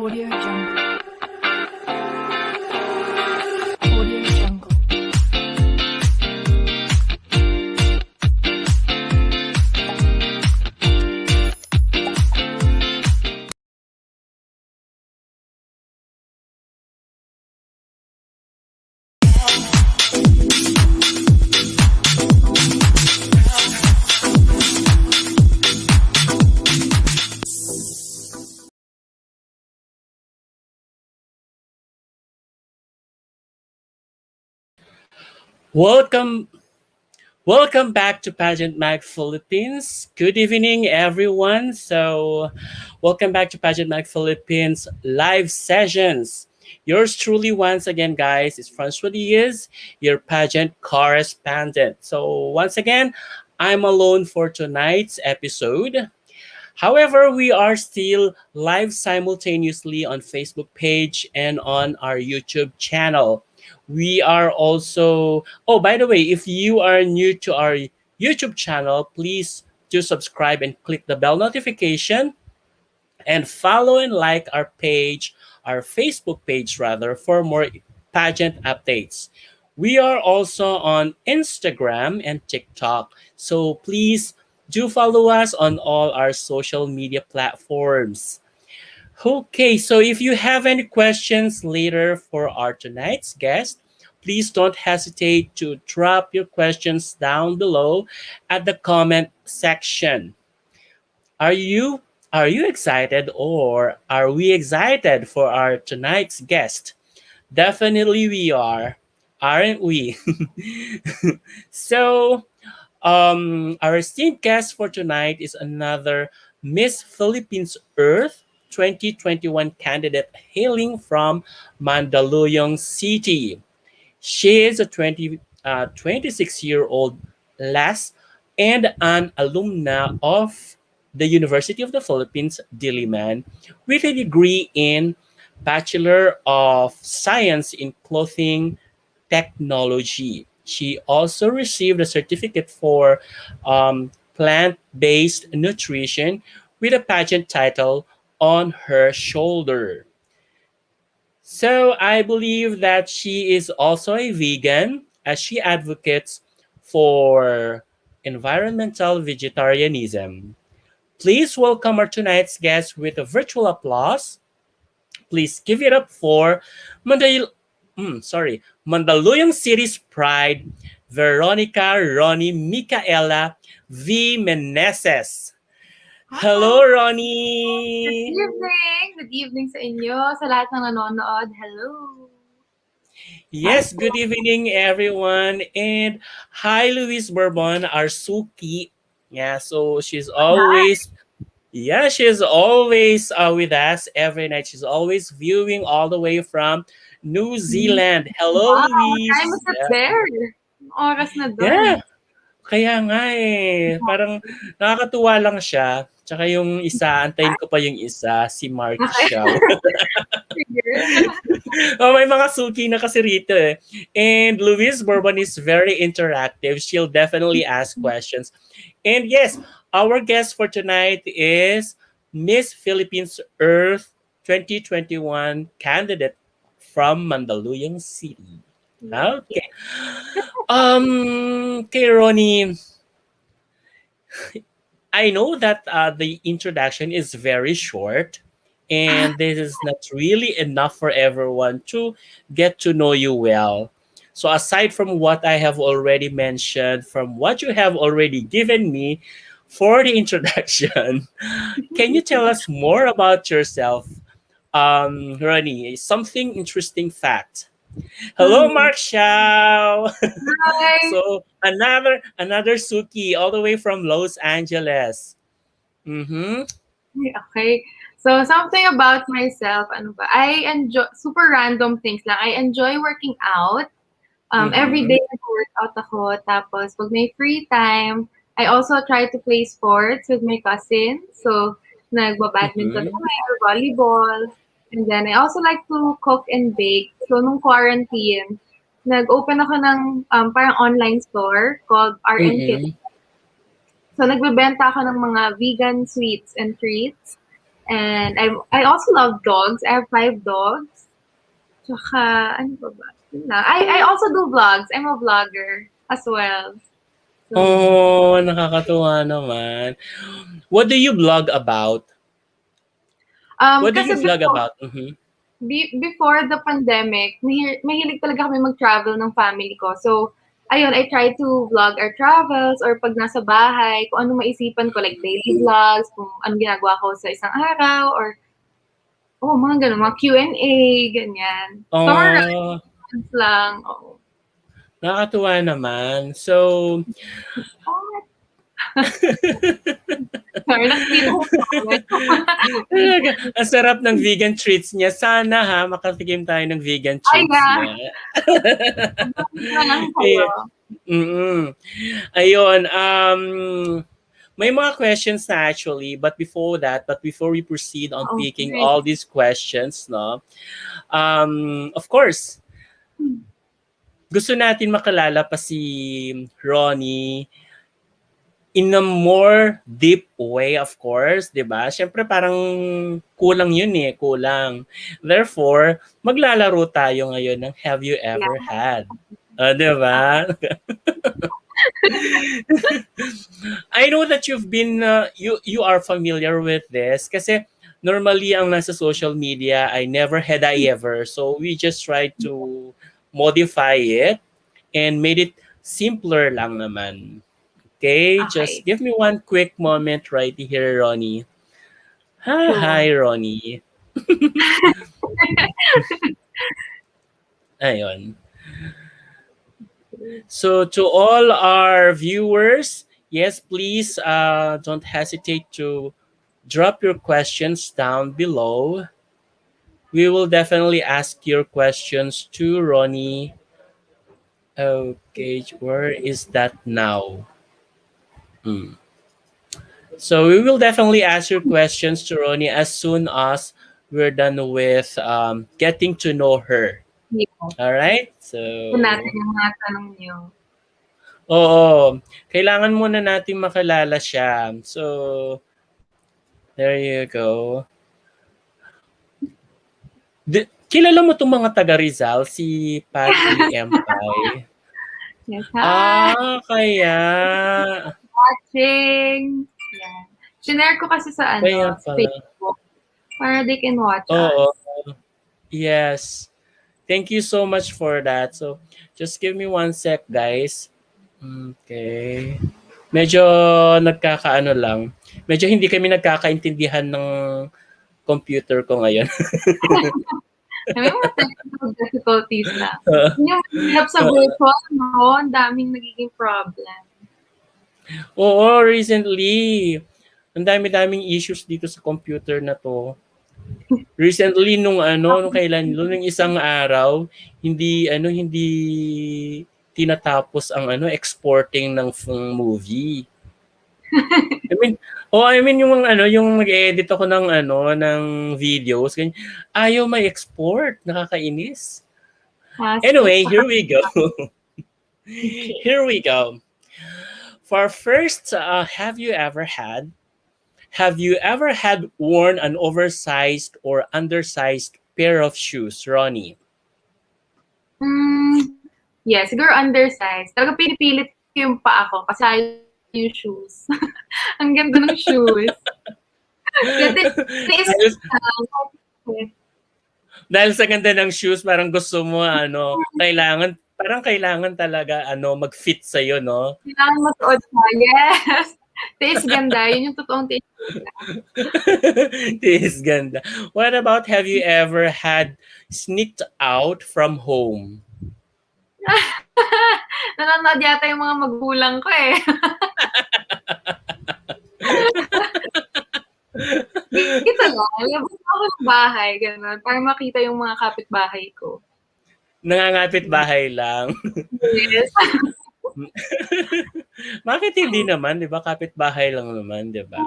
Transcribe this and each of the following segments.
Audio Jungle. Audio Jungle. Welcome, welcome back to Pageant Mag Philippines. Good evening, everyone. Welcome back to Pageant Mag Philippines live sessions. Yours truly, once again, guys, is Francois Diaz, your pageant correspondent. So, once again, I'm alone for tonight's episode. However, we are still live simultaneously on Facebook page and on our YouTube channel. We are also, oh, by the way, if you are new to our YouTube channel, please do subscribe and click the bell notification and follow and like our page, our Facebook page rather, for more pageant updates. We are also on Instagram and TikTok, so please do follow us on all our social media platforms. Okay, so if you have any questions later for our tonight's guest, please don't hesitate to drop your questions down below at the comment section. Are you are you excited or are we excited for our tonight's guest? Definitely we are, aren't we? so, our esteemed guest for tonight is another Miss Philippines Earth 2021 candidate hailing from Mandaluyong City. She is a 26-year-old lass and an alumna of the University of the Philippines, Diliman, with a degree in Bachelor of Science in Clothing Technology. She also received a certificate for plant-based nutrition with a pageant title on her shoulder. So I believe that she is also a vegan as she advocates for environmental vegetarianism. Please welcome our tonight's guest with a virtual applause. Please give it up for Mandal- Mandaluyong City's pride, Veronica Roni Micaela V. Meneses. Hi! Hello, Good Ronnie! evening! Good evening sa inyo, sa lahat ng nanonood. Hello! Hi Yes, po! good evening, everyone. And hi, Luis Bourbon, our Suki. Yeah, so Hi! she's always with us every night. She's always viewing all the way from New Zealand. Hello, Wow! What time Luis. is it there? Anong oras na Yeah, dun? kaya nga eh. Parang nakakatuwa lang siya. Tsaka yung isa, antayin ko pa yung isa, si Mark Okay. Xiao. Sige. Oh, may mga suki na kasi rito eh. And Luis Bourbon is very interactive. She'll definitely ask questions. And yes, our guest for tonight is Miss Philippines Earth 2021 candidate from Mandaluyong City. Yeah. Okay. Okay, Ronnie, I know that the introduction is very short, and this is not really enough for everyone to get to know you well. So, aside from what I have already mentioned, from what you have already given me for the introduction, can you tell us more about yourself, Ronnie? Something interesting fact. Hello, Hmm. Mark Shao. Hi! So another Suki all the way from Los Angeles. Mm-hmm. Okay. So, something about myself, ano ba? I enjoy, super random things lang. I enjoy working out. Every Mm-hmm. day nag-workout ako. Tapos, pag may free time, I also try to play sports with my cousin. So, nagba-badminton Mm-hmm. kami or volleyball. And then, I also like to cook and bake. So, nung quarantine, nag-open ako ng parang online store called RN Kitchen. Mm-hmm. So, nagbebenta ako ng mga vegan sweets and treats. And I also love dogs. I have 5 dogs. Tsaka, ano pa ba? Yun lang. I also do vlogs. I'm a vlogger as well. So, Oh, nakakatuwa naman. What do you blog about? What do you kasi vlog about? Mhm. before the pandemic, mahilig talaga kami mag-travel ng family ko. So, ayun, I try to vlog our travels or pag nasa bahay, kung ano maisipan ko, like daily vlogs, kung anong ginagawa ko sa isang araw, or, mga ganun, mga Q&A, ganyan. Oh, Summarize lang, oo. nakakatuwa naman. So, Oh, sorry, nakikita ko comment. talaga, ang sarap ng vegan treats niya. Sana ha, makatikim tayo ng vegan Ay, treats yeah. niya. Na lang kayo. Eh, Ayun, may mga questions na actually, but before we proceed on picking Okay. all these questions, no, of course, gusto natin makilala pa si Ronnie in a more deep way, of course, di ba? Siyempre parang kulang yun eh, kulang. Therefore, maglalaro tayo ngayon ng Have You Ever Yeah. Had? Di ba? I know that you've been you are familiar with this kasi normally ang nasa social media I never had I ever, so we just try to modify it and made it simpler lang naman. Okay, just Okay. give me one quick moment right here, Ronnie. Hi, Sure. Ronnie. Ayun. So to all our viewers, yes, please don't hesitate to drop your questions down below. We will definitely ask your questions to Ronnie. Okay, where is that now? Hmm. So we will definitely ask your questions to Ronnie as soon as we're done with getting to know her. Yeah. All right? Ito natin So, yung mga tanong niyo. oo. Kailangan muna natin makilala siya. So, there you go. Kilala mo itong mga taga Rizal, si Patty Empay? Yes, hi! Kaya. Watching! Yan. Shinare ko kasi sa Kaya sa pala. Facebook para they can watch Oo. us. Yes. Thank you so much for that. So, just give me one sec, guys. Okay. Medyo nagkakaano lang. Medyo hindi kami nagkakaintindihan ng computer ko ngayon. May mga technical difficulties lang. Yun yung mahirap sa virtual, no? Ang daming nagiging problem. Oo, recently. Ang dami-daming issues dito sa computer na to. Recently nung kailan nung isang araw, hindi tinatapos ang exporting ng movie. Yung nag-edit ako ng videos, ganyan, ayaw may export, nakakainis. Stick Anyway, sa here we go. okay. Here we go. For first, have you ever had worn an oversized or undersized pair of shoes, Ronnie? Yeah, siguro undersized. Talaga pinipilit ko yung paa ko kasi ayaw yung shoes. Ang ganda ng shoes. Kasi tiis dahil, lang. dahil sa ganda ng shoes, parang gusto mo kailangan talaga mag-fit sa iyo, no? Kailangan masuot siya. Yes. Tiis ganda. Yun yung totoong tiis ganda. This ganda. What about, have you ever had sneaked out from home? Nanonood yata yung mga magulang ko eh. Dito lang. Labas ako ng bahay. Ganun. Para makita yung mga kapitbahay ko. Nangangapit bahay lang. Yes. Bakit hindi naman, 'di ba? Kapitbahay lang naman, 'di ba?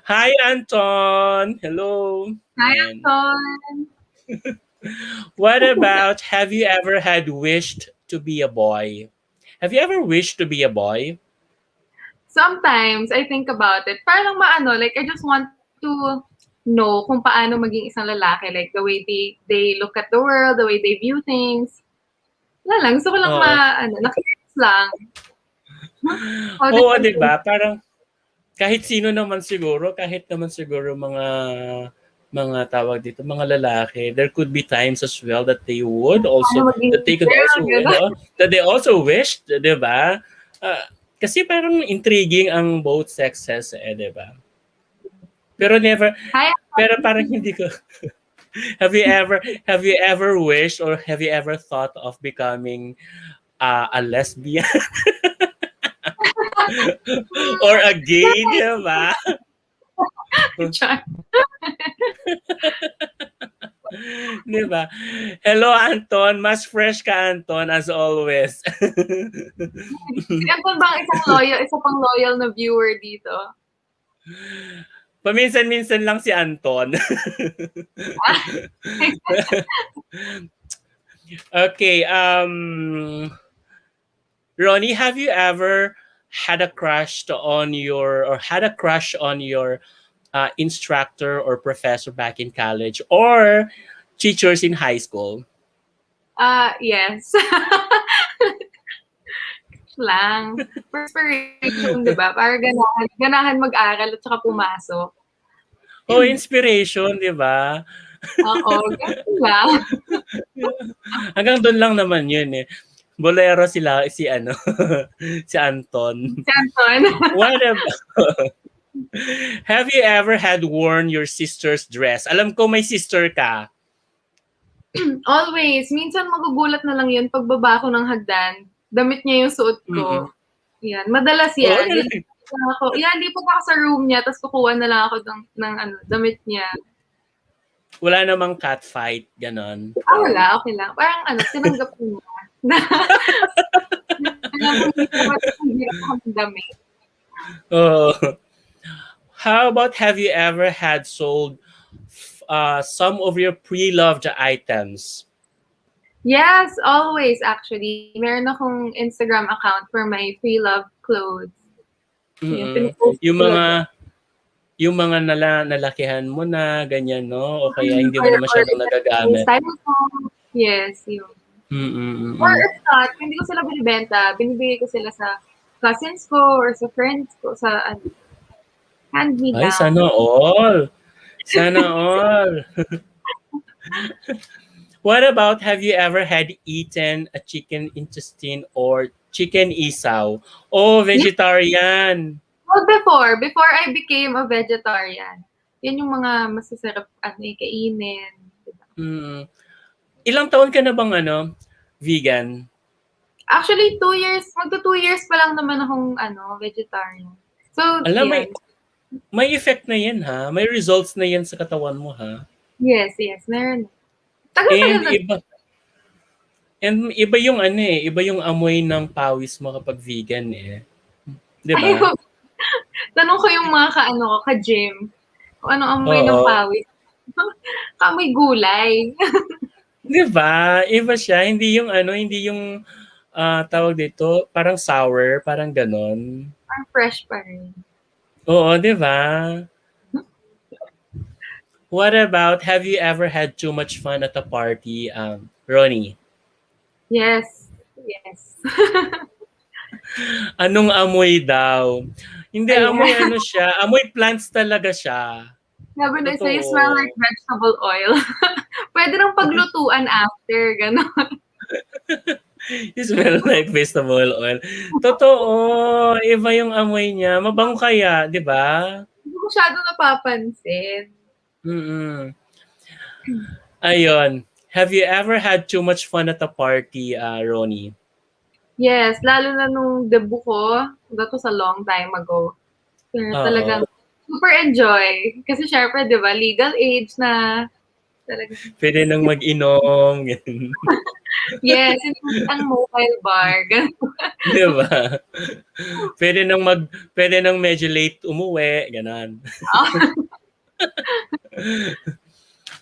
Hi Anton. Hello. Hi, And Anton. what about, have you ever had wished to be a boy? Have you ever wished to be a boy? Sometimes, I think about it. Parang maano, like, I just want to know kung paano maging isang lalaki. Like, the way they look at the world, the way they view things. Wala lang, gusto ko lang Oo. na-curious lang. How did Oo, I 'di feel? ba? Parang kahit sino naman siguro, kahit naman siguro mga tawag dito, mga lalaki, there could be times as well that they would Paano also maging that they could girl, also gano'n. that they also wished, 'di ba? Kasi parang intriguing ang both sexes, 'di ba? Pero never Hi, pero parang hindi ko have you ever wished or have you ever thought of becoming a lesbian or a gay, 'di ba? Char. 'Di ba? Hello, Anton. Mas fresh ka, Anton, as always. Si Anton ba ang isa pang loyal na viewer dito? Paminsan-minsan lang si Anton. Okay, Ronnie, have you ever had a crush on your instructor or professor back in college or teachers in high school? Yes. Lang. For inspiration, 'di ba? Para ganahan mag-aral at saka pumasok. Oh, inspiration, 'di ba? Oo, gano'n lang. Hanggang doon lang naman 'yun eh. Bolero sila si ano, si Anton. Si Anton. What about, have you ever had worn your sister's dress? Alam ko may sister ka. Always. Minsan magugulat na lang 'yun pagbaba ko ng hagdan, damit niya yung suot Mm. ko. 'Yan, madalas Oo, 'yan. Lilipat ako sa room niya tapos kukuha na lang ako ng damit niya. wala namang catfight, ganon. Wala, okay lang. Parang tinanggap ko niya. Alam ko hindi ako ng damit. Oh. How about have you ever had sold some of your pre-loved items? Yes, always actually. Meron akong Instagram account for my pre-loved clothes. Yun, Mm-mm. pinopost Yung ko lang. mga yung mga nalakihan mo na ganyan, no? O kaya hindi mo Or na masyadong nagagamit. style ko. Yes, yun. Or Mm-mm. if not, hindi ko sila binibenta. Binibigay ko sila sa cousins ko or sa friends ko sa hand me Ay, down. sana all. Sana all. What about have you ever had eaten a chicken intestine or chicken isaw? Oh, vegetarian. Well, before I became a vegetarian, yun yung mga masasarap kainin. Diba? Mm. Ilang taon ka na bang vegan? Actually, 2 years, magto 2 years pa lang naman akong vegetarian. So, Alam, yan. may effect na yan ha. May results na yan sa katawan mo ha. Yes, meron. And Tagal-tagal na. iba yung iba yung amoy ng pawis mo kapag vegan eh. 'Di ba? Ayun. Tanong ko yung mga ka-gym. Kung ano amoy ng Oo. pawis. Kaamoy gulay. 'Di ba? Iba siya, hindi yung tawag dito, parang sour, parang ganon. Parang fresh pa rin. Oo, 'di ba? What about, have you ever had too much fun at a party, Ronnie? Yes. Anong amoy daw? Hindi, Ayan. amoy siya, amoy plants talaga siya. Sabi na isa, you Totoo. smell like vegetable oil. Pwede nang paglutuan after, gano'n. You smell like vegetable oil. Totoo, iba yung amoy niya. Mabango kaya, 'di ba? Hindi ko masyado napapansin. Mm. Ayun. Have you ever had too much fun at a party, Ronnie? Yes, lalo na nung debut ko, that was a long time ago. Pero Oo. talagang super enjoy. Kasi syempre, di ba, legal age na. Talagang, Pwede nang mag-inom. Ganun. yes, hindi ang mobile bar. Ganun. 'Di ba? Pwede nang medyo late umuwi, ganun.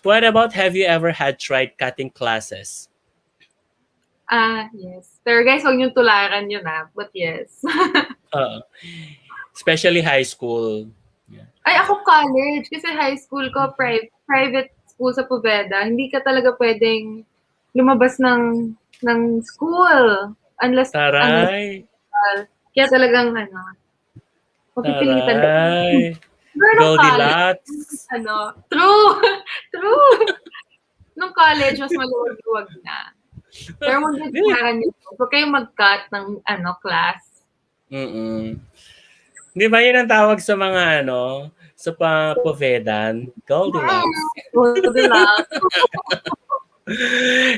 What about, have you ever had tried cutting classes? Yes. Pero guys, huwag niyong tularan yun But yes. Especially high school. Yeah. Ay, ako college. Kasi high school ko, private school sa Poveda. Hindi ka talaga pwedeng lumabas ng school unless Taray. kaya talagang ano, mapipilitan ka. Taray. Pero nung college, Goldilocks. true, true. Nung college, mas maluwag-luwag na. Pero Di- magdadaanan niyo, huwag kayong mag-cut ng class. Mm-mm. Di ba yun ang tawag sa mga sa Povedan? Goldilocks. Goldilocks.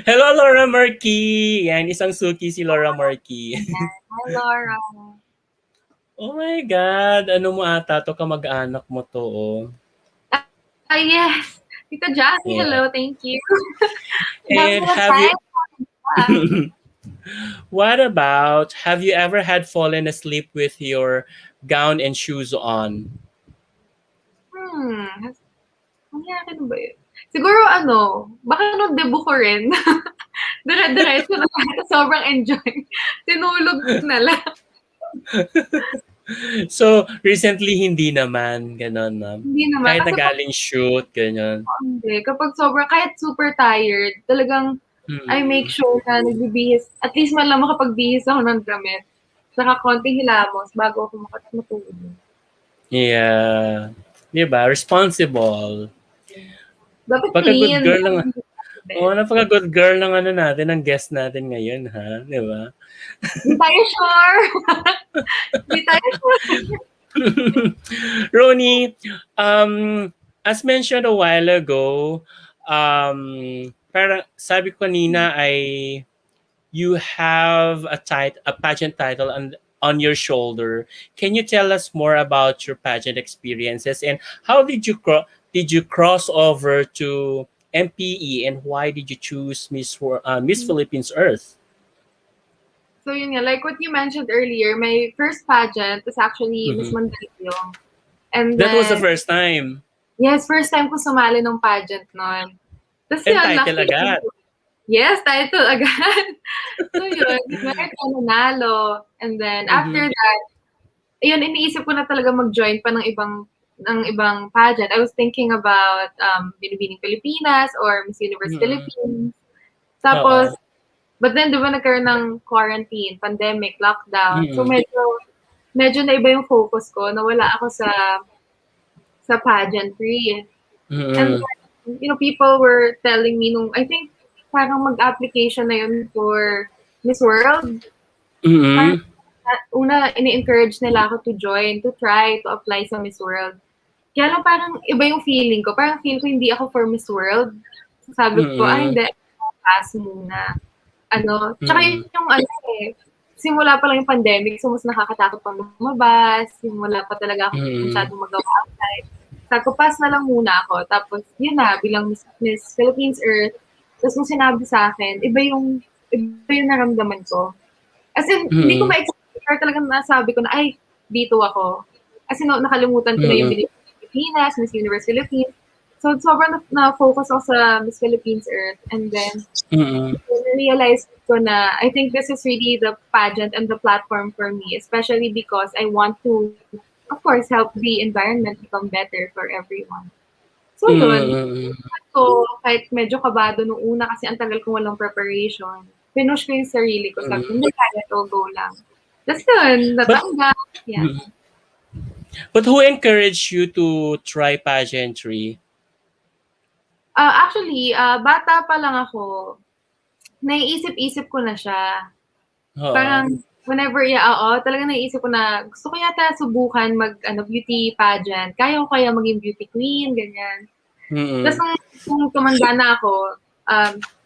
Hello, Laura Markey! Yan, isang suki si Laura Markey. Hi, Laura. Oh my God! Ano mo ata to? Kamag-anak mo to, oh. Yes. Tita Jackie, Yeah. hello. Thank you. And what about, have you ever had fallen asleep with your gown and shoes on? Nangyari na ba yun? Siguro baka nung debut ko rin. Dire-diretso na sobrang enjoy. Tinulog na lang. So, recently, hindi naman. Ganon, ma'am. Hindi naman. Kahit Kasi nagaling shoot, ganyan. hindi. Kapag sobrang, kahit super tired, talagang I make sure na nagbibihis. At least man lang makapagbihis ako ng damit. Saka konting hilamos bago ako matulog. Yeah. Diba? Responsible. Dapat Pagka-good clean. girl lang. Napaka-good girl ng natin, ng guest natin ngayon, ha? Diba? Hindi tayo sure. Hindi tayo sure. Roni, as mentioned a while ago, parang sabi ko kanina ay you have a pageant title on your shoulder. Can you tell us more about your pageant experiences and how did you cross over to MPE and why did you choose Miss Philippines Earth? So yun nga, like what you mentioned earlier, my first pageant was actually Miss Mhm. Mandaluyong. And That was the then, first time. yes, first time ko sumali ng pageant noon. Tapos And yun, title lucky. agad. Yes, title agad. So yun, meron ako nanalo. And then after that, yun, iniisip ko na talaga mag-join pa ng ibang pageant. I was thinking about Binibining Pilipinas or Miss Universe Philippines. Tapos, but then, di ba nagkaroon ng quarantine, pandemic, lockdown. So, medyo naiba yung focus ko. Nawala ako sa pageantry. And then, people were telling me I think, parang mag-application na yun for Miss World. Parang, una, ini-encourage nila ako to join, to try, to apply sa Miss World. Kaya lang parang iba yung feeling ko. Parang feel ko hindi ako for Miss World. So, sabi ko, hindi, pass muna. Tsaka yung simula pa lang yung pandemic, so mas nakakatakot pang lumabas, simula pa talaga ako masyadong magawa outside. Sabi ko, pass na lang muna ako. Tapos, yun na, bilang Miss Philippines Earth, tapos nung sinabi sa akin, iba yung naramdaman ko. As in, hindi ko ma-explain, pero talagang nasabi ko na, ay, dito ako. As in, nakalimutan ko na yung Pilipinas, Miss Universe Philippines. So, sobrang na-focus ako sa Miss Philippines Earth. And then, realized ko na I think this is really the pageant and the platform for me, especially because I want to, of course, help the environment become better for everyone. So, yun. So, kahit medyo kabado nung una kasi ang tagal kong walang preparation, pinush ko yung sarili ko. Sabi ko, hindi kaya to, go lang. Tapos yun, natanggap. Yeah. But who encouraged you to try pageantry? Actually, bata pa lang ako, naiisip-isip ko na siya. Parang, whenever, talagang naiisip ko na, gusto ko yata subukan beauty pageant. Kaya ko kaya maging beauty queen, ganyan. Tapos, nung tumanda na ako,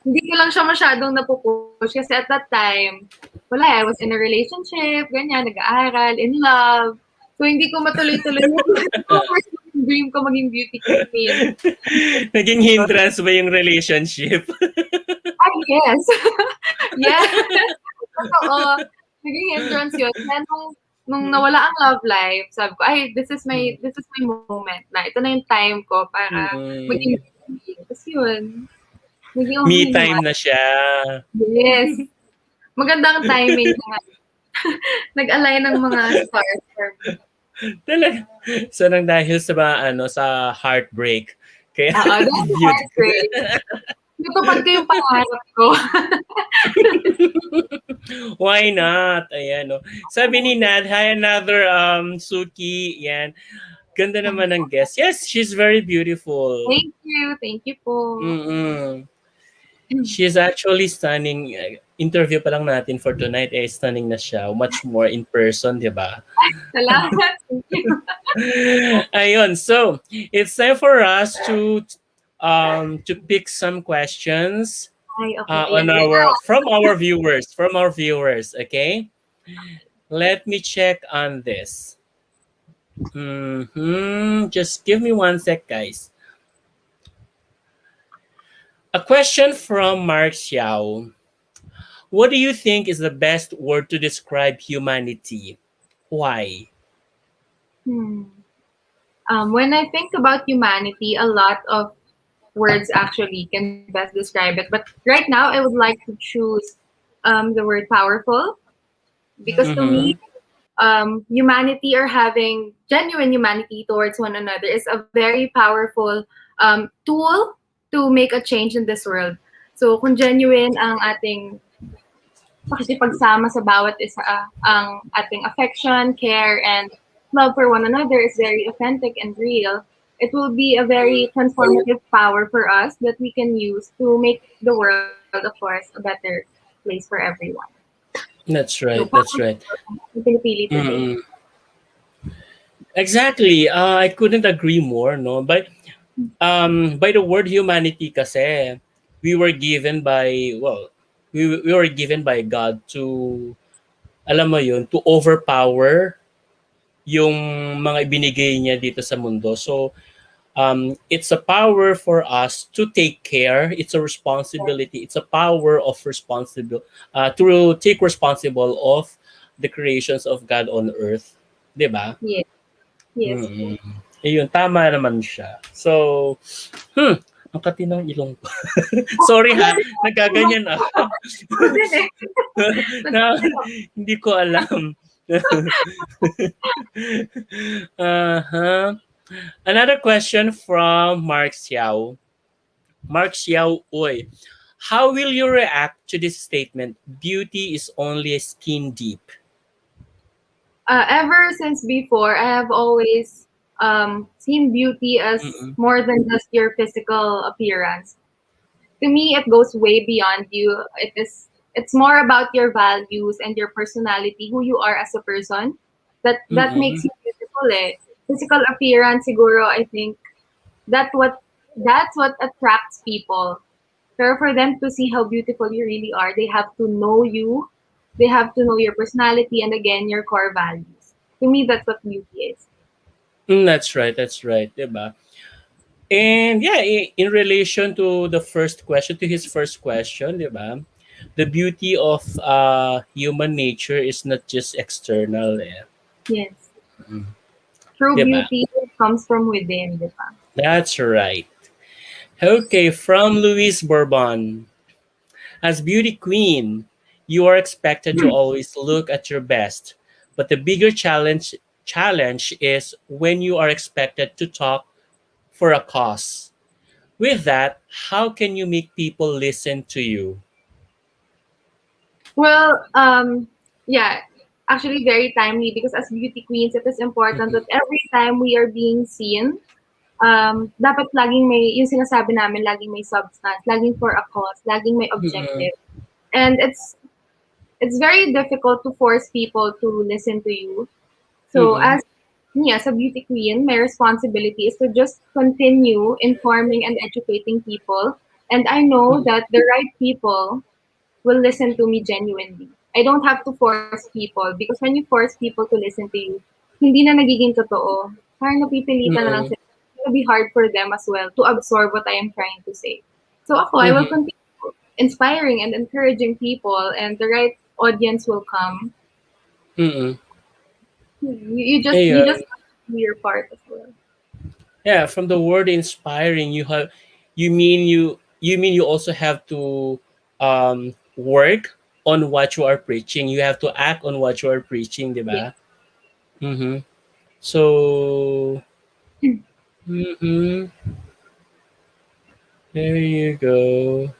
hindi ko lang siya masyadong napupush kasi at that time, I was in a relationship, ganyan, nag-aaral, in love. So, hindi ko matuloy-tuloy yung dream ko maging beauty queen. Naging hindrance ba yung relationship? Yes. Yes. Totoo. Naging hindrance yun. Kaya nung nawala ang love life, sabi ko, ay, this is my moment na. Ito na yung time ko para maging beauty. Tapos yun. Naging okay Me time na siya. Yes. Magandang timing na. Nag-align ng mga stars for me. Talaga. So nang dahil sa mga sa heartbreak. Kaya Oo, that's viewed. heartbreak. Natupad ko yung pangarap ko. Why not? Ayan, no. Sabi ni Nad, hi another Suki. Yan. Ganda naman ng guest. Yes, she's very beautiful. Thank you. Thank you po. Mm-mm. She's actually stunning. Interview pa lang natin for tonight, stunning na siya. Much more in person, di ba? Salamat. Thank you. Ayun, so it's time for us to pick some questions Ay, okay. on Ayan. Ayan. our from our viewers. Okay, let me check on this. Just give me one sec, guys. A question from Mark Xiao. What do you think is the best word to describe humanity? Why? Hmm. When I think about humanity, a lot of words actually can best describe it. But right now, I would like to choose the word powerful because to me, Mm-hmm. humanity or having genuine humanity towards one another is a very powerful tool to make a change in this world. So kung genuine ang ating pakikipagsama sa bawat isa, ang ating affection, care, and love for one another is very authentic and real, it will be a very transformative power for us that we can use to make the world, of course, a better place for everyone. That's So, right. That's right. ang pinipili today. Mm-mm. Exactly. I couldn't agree more, no. But by the word humanity kasi, we were given by well, we were given by God to alam mo yun, to overpower yung mga ibinigay niya dito sa mundo. So it's a power for us to take care. It's a responsibility. It's a power of responsible to take responsible of the creations of God on earth. 'Di ba? Yes, yes po. Mm. Ayun, tama naman siya. So, ang katinang ilong ko. Sorry ha, nagkaganyan ako. Ako din eh. na, hindi ko alam. uh-huh. Another question from Mark Xiao. Mark Xiao Uy. How will you react to this statement? Beauty is only skin deep. Ever since before, I have always seen beauty as Mm-mm. more than just your physical appearance. To me, it goes way beyond you. It's more about your values and your personality, who you are as a person. That makes Mm-mm. you beautiful. Eh. Physical appearance, siguro, I think that what that's what attracts people. Pero for them to see how beautiful you really are, they have to know you. They have to know your personality and again your core values. To me, that's what beauty is. That's right. That's right. Diba? And yeah, in relation to the first question, to his first question, diba? The beauty of human nature is not just external. Eh. Yes. Mm. True Diba? beauty comes from within, di ba? That's right. Okay, from Luis Bourbon. As beauty queen, you are expected to always look at your best. But the bigger challenge is when you are expected to talk for a cause. With that, how can you make people listen to you? Well, yeah, actually very timely because as beauty queens, it is important Mm-mm. that every time we are being seen, dapat laging may, yung sinasabi namin, laging may substance, laging for a cause, laging may Mm-mm. objective. And it's very difficult to force people to listen to you. So Mm-mm. as me, as a beauty queen, my responsibility is to just continue informing and educating people. And I know Mm-mm. that the right people will listen to me genuinely. I don't have to force people because when you force people to listen to you, hindi na nagiging totoo. Parang napipilitan na lang Mm-mm. sila. It will be hard for them as well to absorb what I am trying to say. So ako, I will Mm-mm. continue inspiring and encouraging people and the right audience will come. Mm-mm. You just Ayun. have to do your part as well. Yeah, from the word inspiring, you mean you also have to work on what you are preaching. You have to act on what you are preaching, di Yes. ba? Mm-hmm. So, mhm, there you go.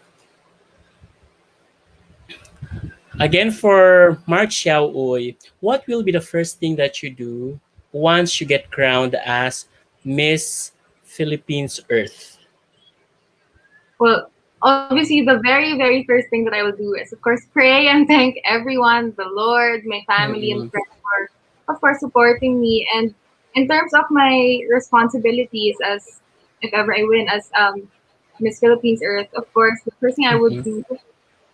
Again, for Mark Xiao Uy, what will be the first thing that you do once you get crowned as Miss Philippines Earth? Well, obviously, the very, very first thing that I will do is, of course, pray and thank everyone, the Lord, my family, and Mm-mm, friends for, of course, supporting me. And in terms of my responsibilities, as if ever I win as Miss Philippines Earth, of course, the first thing I would mm-mm, do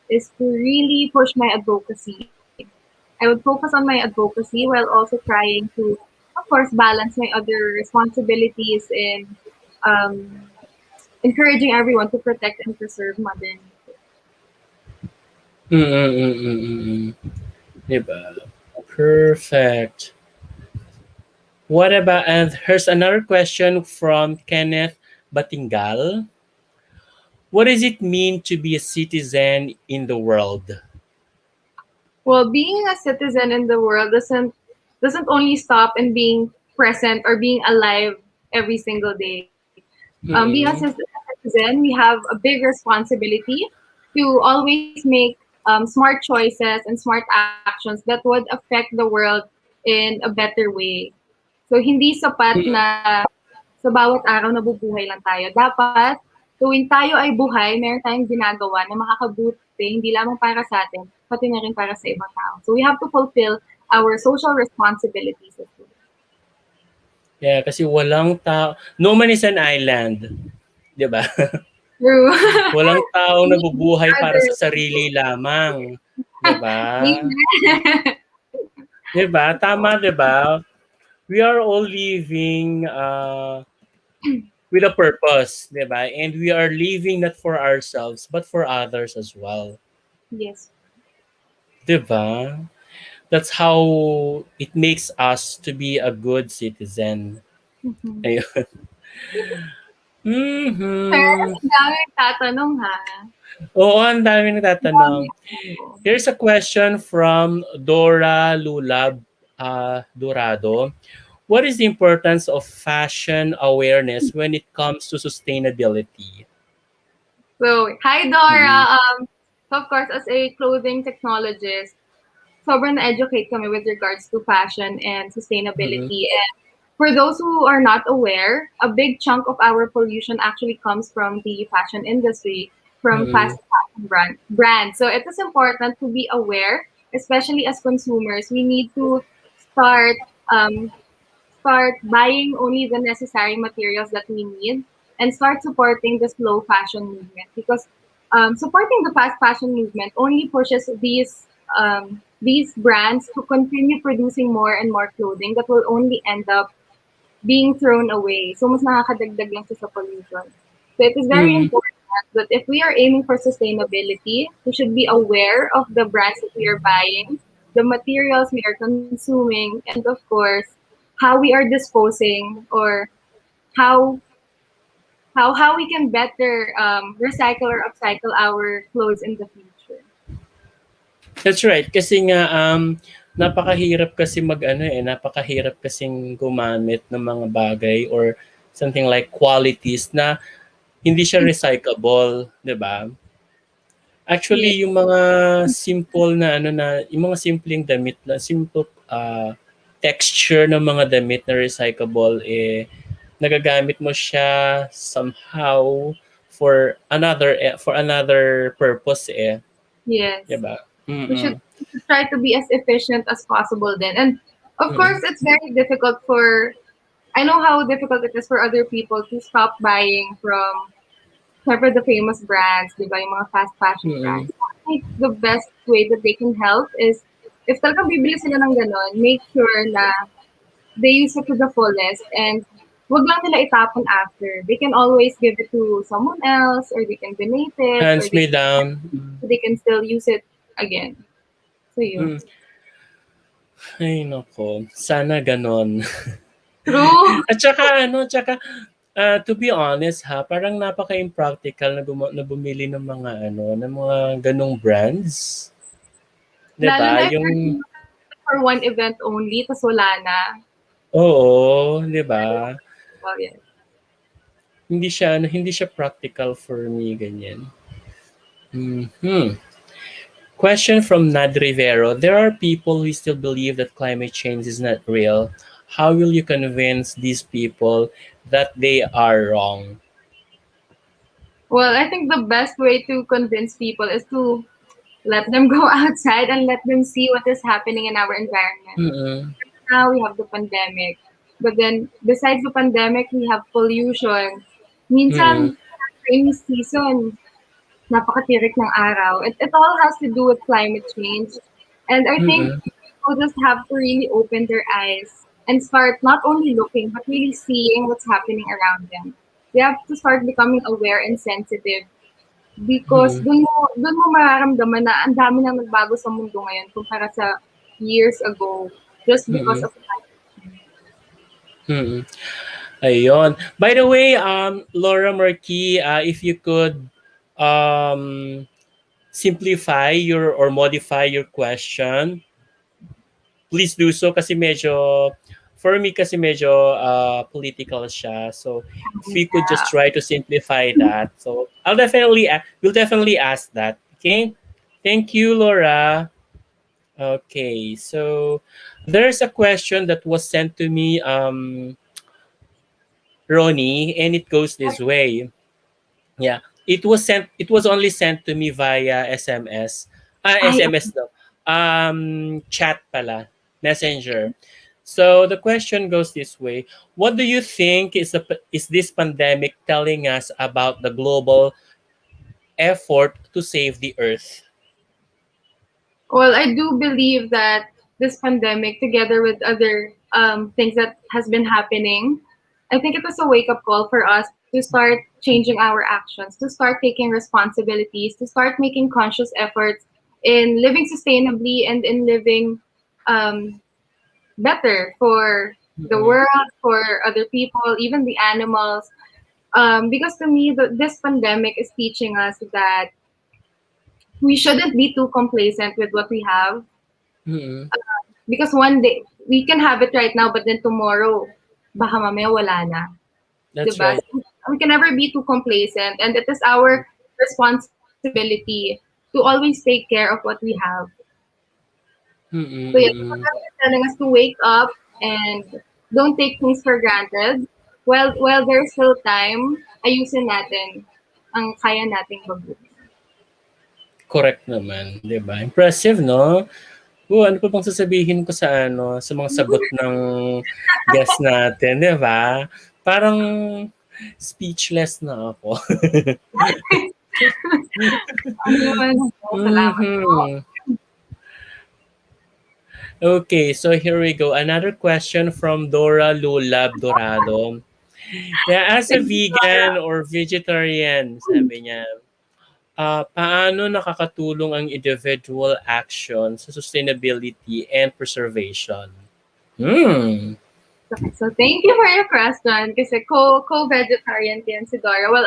is to really push my advocacy. I would focus on my advocacy while also trying to, of course, balance my other responsibilities in um, encouraging everyone to protect and preserve Mother Nature. mm-mm, mm-mm, mm-mm. Diba? Perfect. What about, and here's another question from Kenneth Batingal. What does it mean to be a citizen in the world? Well, being a citizen in the world doesn't only stop in being present or being alive every single day. Being a Mm-mm, citizen, we have a big responsibility to always make smart choices and smart actions that would affect the world in a better way. So, hindi sapat mm-mm. na sa bawat araw nabubuhay lang tayo. Dapat, tuwing tayo ay buhay, meron tayong ginagawa na makakabuti, hindi lamang para sa atin, pati na rin para sa ibang tao. So, we have to fulfill our social responsibilities as well. Yeah, kasi walang tao. No man is an island. 'Di ba? True. Walang taong We need each nabubuhay para other. sa sarili lamang. 'Di ba? Amen. 'Di ba? Tama, 'di ba? We are all living with a purpose, 'di ba? And we are living not for ourselves but for others as well. Yes. 'Di ba? That's how it makes us to be a good citizen. Mhm. Ayun. Pero Mhm. ang daming tatanong ha. Oo, ang dami Ang dami nagtatanong. ako. Here's a question from Dora Lulab Dorado. What is the importance of fashion awareness when it comes to sustainability? So, hi Dora. Mm-mm, So of course, as a clothing technologist, sobrang na-educate kami with regards to fashion and mm-mm, sustainability. And for those who are not aware, a big chunk of our pollution actually comes from the fashion industry, from mm-mm, fast fashion brands. So it is important to be aware, especially as consumers. We need to start um, start buying only the necessary materials that we need and start supporting the slow fashion movement because supporting the fast fashion movement only pushes these brands to continue producing more and more clothing that will only end up being thrown away. So, mas nakakadagdag lang siya sa pollution. So, it is very mm-mm. important that if we are aiming for sustainability, we should be aware of the brands that we are buying, the materials we are consuming, and of course, how we are disposing or how how we can better recycle or upcycle our clothes in the future. That's right. Kasi nga, napakahirap kasi napakahirap kasing gumamit ng mga bagay or something like qualities na hindi siya recyclable, 'di ba? Yeah. Actually, yung mga simple na yung mga simpleng damit na simple texture ng mga damit na recyclable nagagamit mo siya somehow for another purpose 'di Yes. ba? We Mm. should try to be as efficient as possible then. And of Mm. course, it's very difficult for I know how difficult it is for other people to stop buying from syempre the famous brands, di ba, yung mga fast fashion Mm. brands. So, I think the best way that they can help is if talagang bibili sila ng gano'n, make sure na they use it to the fullest and wag lang nila itapon after. They can always give it to someone else or they can donate it or Hands me down. they can still use it again. So yun. Mm. Ay nako, sana ganon. True. To be honest ha, parang napaka-impractical na bumili ng mga ng mga ganong brands. 'Di Lalo ba? na if Yung you're doing it for one event only, tas wala na. Oo, 'di ba? Well, yes. Hindi siya practical for me ganyan. Mhm. Question from Nad Rivero. There are people who still believe that climate change is not real. How will you convince these people that they are wrong? Well, I think the best way to convince people is to let them go outside and let them see what is happening in our environment. Mm. Now we have the pandemic, but then besides the pandemic, we have pollution. Mm. Minsan, rainy season, napakatirik ng araw. It all has to do with climate change. And I think Mm. people just have to really open their eyes and start not only looking, but really seeing what's happening around them. They have to start becoming aware and sensitive because Mm. dun mo mararamdaman na ang dami nang nagbago sa mundo ngayon kumpara sa years ago just because Mm. of climate change. Mm. Ayun. By the way, Laura Marquis, if you could um, simplify your or modify your question, please do so kasi medyo for me kasi medyo political siya. So if we could just try to simplify that. So we'll definitely ask that. Okay? Thank you, Laura. Okay. So there's a question that was sent to me Roni, and it goes this way. Yeah. It was only sent to me via SMS. Ay, SMS daw. Chat pala, Messenger. So the question goes this way: what do you think is this pandemic telling us about the global effort to save the earth? well, I do believe that this pandemic, together with other things that has been happening, I think it was a wake up call for us to start changing our actions, to start taking responsibilities, to start making conscious efforts in living sustainably and in living um, better for the Mm-mm. world, for other people, even the animals. Because to me, this pandemic is teaching us that we shouldn't be too complacent with what we have Mm-mm. because one day we can have it right now, but then tomorrow baka mamaya wala na, That's 'di ba? right. So, we can never be too complacent, and it is our responsibility to always take care of what we have. So yes, the Mm-mm. pandemic is telling us to wake up and don't take things for granted. While there's still time, ayusin natin ang kaya nating baguhin. Correct naman, 'di ba? Impressive, no? Ano pa bang sasabihin ko sa sa mga sagot ng guest natin, 'di ba? Parang speechless na ako. Ano naman, salamat po. Mhm. Okay, so here we go. Another question from Dora Lulab Dorado. Yeah, as a Thank you, Dora. vegan or vegetarian, sabi niya, paano nakakatulong ang individual action sa sustainability and preservation? Hmm. Okay, so thank you for your question kasi co-vegetarian din si Dora. Well,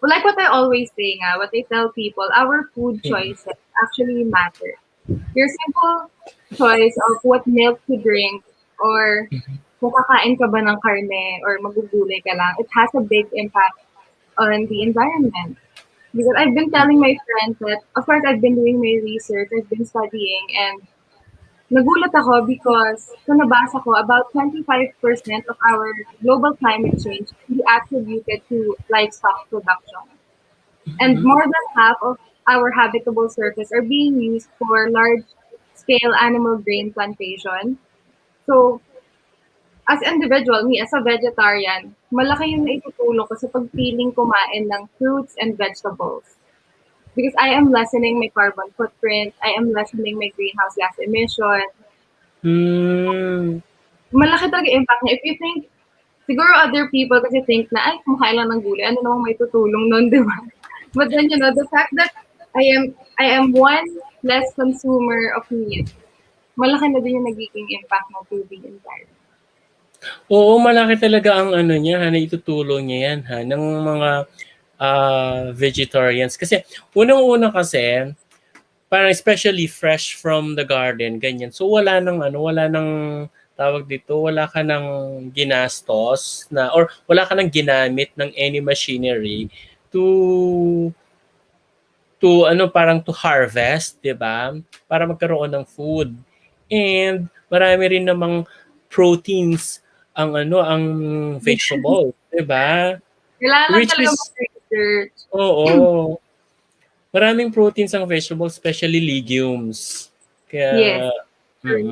like what I always say nga, what I tell people, our food Mm. choices actually matter. Your simple choice of what milk to drink or kung kakain ka ba ng karne or magugulay ka lang, it has a big impact on the environment. Because I've been telling my friends that, of course, I've been doing my research, I've been studying, and nagulat ako because kung nabasa ko, about 25% of our global climate change can be attributed to livestock production. And Mhm. more than half of our habitable surface are being used for large scale animal grain plantation. So, as individual, me as a vegetarian, malaki yung naitutulong ko sa pagpiling kumain ng fruits and vegetables. Because I am lessening my carbon footprint, I am lessening my greenhouse gas emission. Hmm. Malaki talaga impact niya. If you think, siguro other people kasi think na, ay, kumakain lang ng gulay, ano namang may tutulong nun, di ba? But then, the fact that I am one less consumer of meat, malaki na din yung nagiging impact mo to the environment. Oo, malaki talaga ang niya, naitutulong niya yan, ng mga vegetarians. Kasi, unang-una kasi, parang especially fresh from the garden, ganyan. So, wala nang tawag dito, wala ka ng ginastos na or wala ka ng ginamit ng any machinery to ano parang to harvest, 'di ba? Para magkaroon ng food. And marami rin namang proteins ang ang vegetable, 'di ba? Kailangan lang Which talaga is mag-research. oo, maraming proteins ang vegetable, especially legumes. Yes. Kaya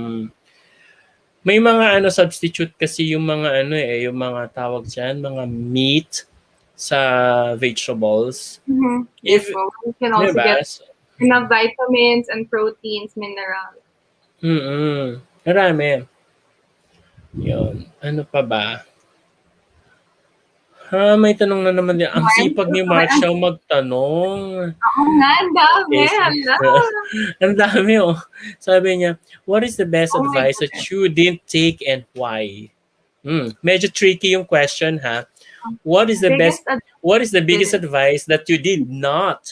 may mga substitute kasi yung mga yung mga tawag diyan, mga meat sa vegetables. Mm-hmm. Yes If po. You can 'di also ba? get enough vitamins and proteins, minerals. Marami. Yun. Ano pa ba? Ha, may tanong na naman din. Ang sipag ni Mark siya magtanong. Oo nga, ang dami. Okay, Hala. ang dami Sabi niya, what is the best Oh my advice that goodness. you didn't take and why? Medyo tricky yung question ha. What is the Biggest best what is the biggest advice. advice that you did not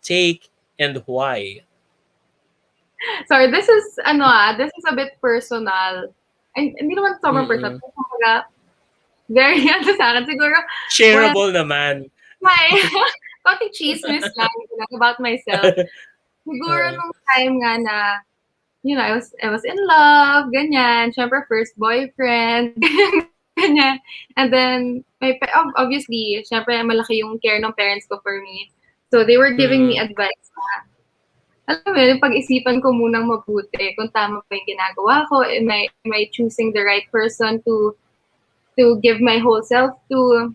take and why? Sorry, this is a bit personal. And hindi naman sobrang personal. Mm. Kumbaga, very sa akin. Siguro, when Shareable naman. my konting chismis lang about myself. Siguro Uh, nung time nga na, I was in love, ganyan. Syempre, first boyfriend, ganyan. And then, obviously, syempre, malaki yung care ng parents ko for me. So, they were giving me mm, advice na, alam mo yun, pag-isipan ko munang mabuti kung tama pa yung ginagawa ko, am I choosing the right person to give my whole self to.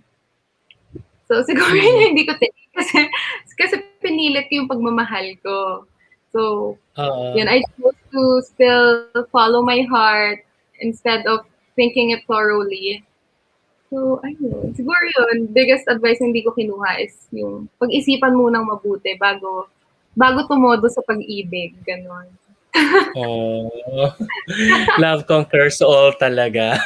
So, siguro hindi ko take. Kasi pinilit ko yung pagmamahal ko. So, uh, yun, I chose to still follow my heart instead of thinking it thoroughly. So, ayun. Siguro yun, biggest advice na hindi ko kinuha is yung pag-isipan munang mabuti bago tumodo sa pag-ibig. Ganon. oh, love conquers all talaga.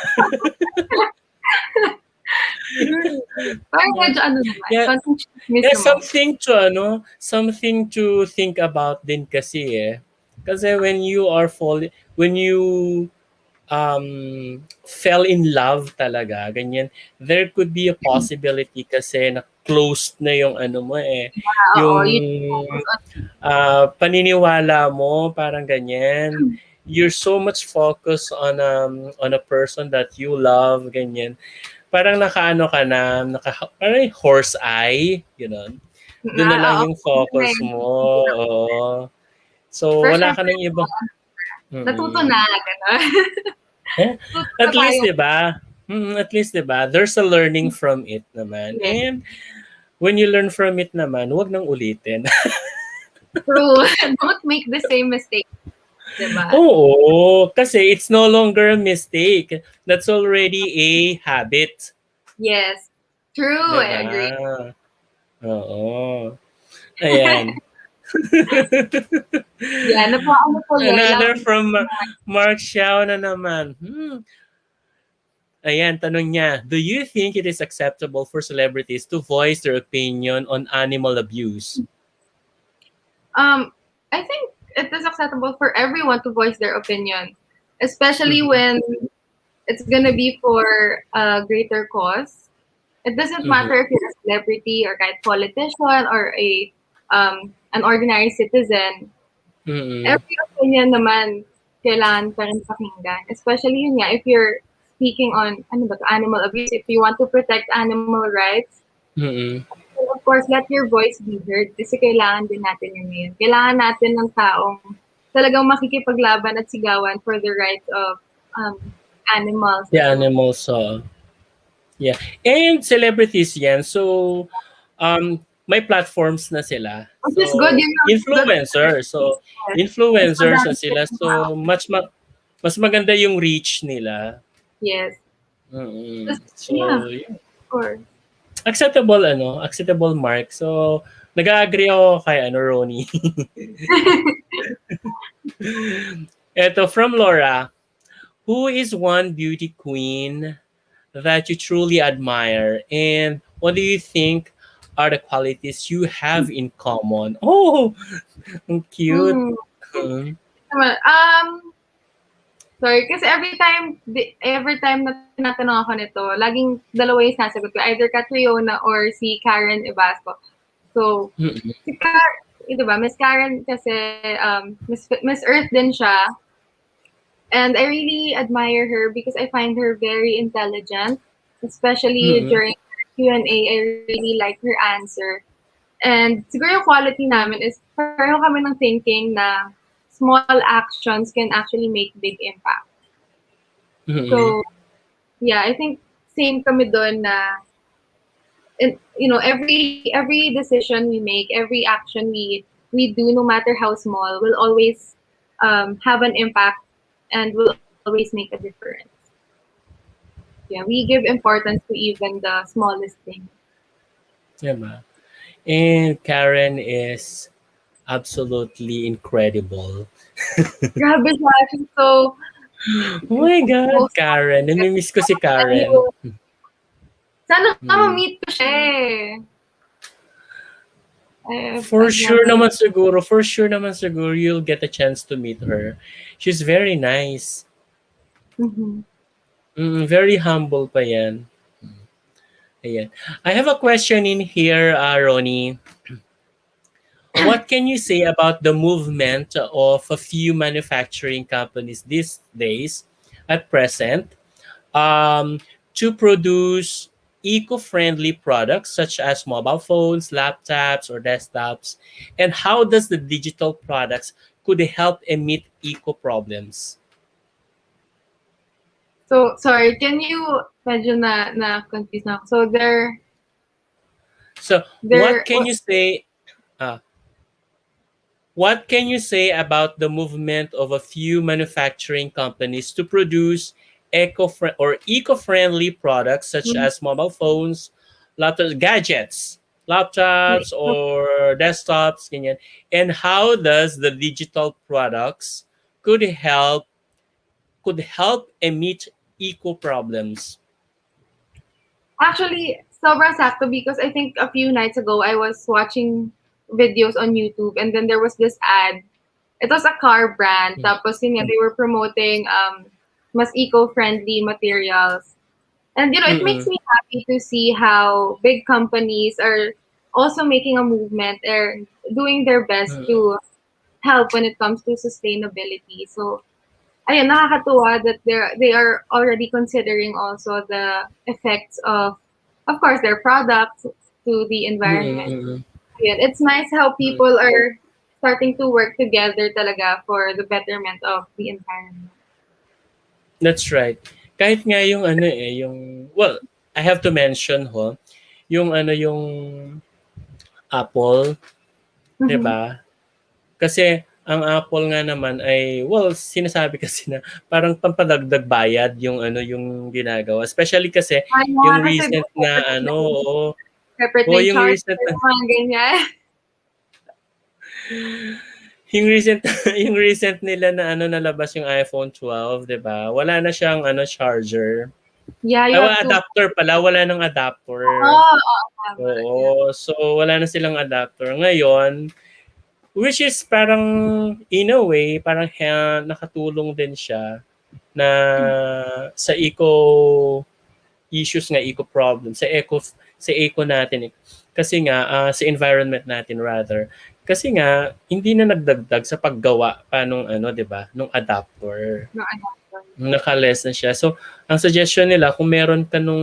Parang medyo naman, Yeah, konting chismis yeah, naman. something to think about din kasi Kasi when you fell in love talaga, ganyan, there could be a possibility kasi na closed na yung mo Oo, yung you focus on paniniwala mo, parang ganyan. You're so much focused on a person that you love, ganyan. Parang nakaano ka na, parang horse eye, gano'n. Doon na lang oo, yung yun na focus yun. mo, oo. So, Pero wala ka syempre, ng ibang natuto mm. na, gano'n. Eh, Natuto na at least, tayo. 'di ba? At least, 'di ba? There's a learning from it naman. Yes, And when you learn from it naman, 'wag nang ulitin. true. Don't make the same mistake, diba? Oo, kasi it's no longer a mistake. That's already a habit, Yes, true. 'di I ba? agree. Oo. Ayan. Yeah, tuloy lang. Another from Mark Xiao na naman. Ayan, tanong niya, do you think it is acceptable for celebrities to voice their opinion on animal abuse? I think it is acceptable for everyone to voice their opinion, especially Mhm. when it's gonna be for a greater cause. It doesn't Mhm. matter if you're a celebrity or kahit politician or an ordinary citizen. Mm. Every opinion naman kailangan pa rin pakinggan. Especially yun nga, if you're speaking on animal abuse, if you want to protect animal rights, Mm. then of course, let your voice be heard. Kasi kailangan din natin yun. Kailangan natin ng taong talagang makikipaglaban at sigawan for the rights of animals. The animals, yeah. And celebrities yan. So, may platforms na sila. Which is good, So, yun yung good. influencer. So, Mas influencers na madami sila. silang So, mas maganda yung reach nila. Yes. So, Yeah, yeah. of course. Acceptable mark. So, nag-agree ako kay Roni. Ito, from Laura, who is one beauty queen that you truly admire? And what do you think are the qualities you have in common? Oh, ang cute. Hmm. Hmm. Sorry, kasi every time na tinatanong ako nito, laging dalawa yung sinasagot ko, either Catriona or si Karen Ibasco. So, Mm-mm. si Karen, di ba, Miss Karen kasi, Miss Earth din siya. And I really admire her because I find her very intelligent, especially Mm-mm. during Q&A. I really like her answer. And siguro yung quality namin is pareho kami ng thinking na small actions can actually make big impact. Mm-mm. So, yeah, I think same kami doon na, every decision we make, every action we do, no matter how small, will always have an impact and will always make a difference. Yeah, we give importance to even the smallest thing. Diba? And Karen is absolutely incredible. Grabe siya. She's so Oh my God, most Karen. Namimiss ko si and Karen. sana nga Mm. ma-meet ko siya eh. For I've sure never. naman siguro, you'll get a chance to meet her. She's very nice. Mhm. Very humble pa yan. Ayan. I have a question in here, Ronnie. What can you say about the movement of a few manufacturing companies these days at present to produce eco-friendly products such as mobile phones, laptops, or desktops? And how does the digital products could help emit eco problems? So, sorry, can you medyo na confused na ako. So So, they're what, uh, what can you say about the movement of a few manufacturing companies to produce eco-friendly products such as mobile phones, laptops or desktops, ganyan, and how does the digital products could help emit eco problems? actually sobrang sakto because I think a few nights ago I was watching videos on YouTube and then there was this ad. It was a car brand. Tapos yun nga, they were promoting mas eco-friendly materials. And it makes Mm-mm. me happy to see how big companies are also making a movement or doing their best Mm-mm. to help when it comes to sustainability. So, ayun, nakakatuwa that they are already considering also the effects of course, their products to the Mm-mm. environment. Mm-mm. Ayun, it's nice how people are starting to work together talaga for the betterment of the environment. That's right. Kahit nga yung ano yung well, I have to mention yung yung Apple, 'di Mhm. ba? Kasi ang Apple nga naman ay sinasabi kasi na parang pampadagdag bayad yung yung ginagawa. Especially kasi Kaya yung kasi recent na separate na yung yung charger, recent na mga ganyan. yung recent yung recent nila na nalabas yung iPhone 12, 'di ba? Wala na siyang charger. Yeah, Ay, you have to. adapter pala, wala nang adapter. Oo, tama. Yeah. Oo, so wala na silang adapter. Ngayon, which is parang, in a way, parang nakatulong din siya na sa issues nga, eco problem, sa eco natin. Kasi nga, sa environment natin rather. Kasi nga, hindi na nagdagdag sa paggawa pa nung di ba, nung adapter. No, adapter. Naka-less na siya. So, ang suggestion nila, kung meron ka nung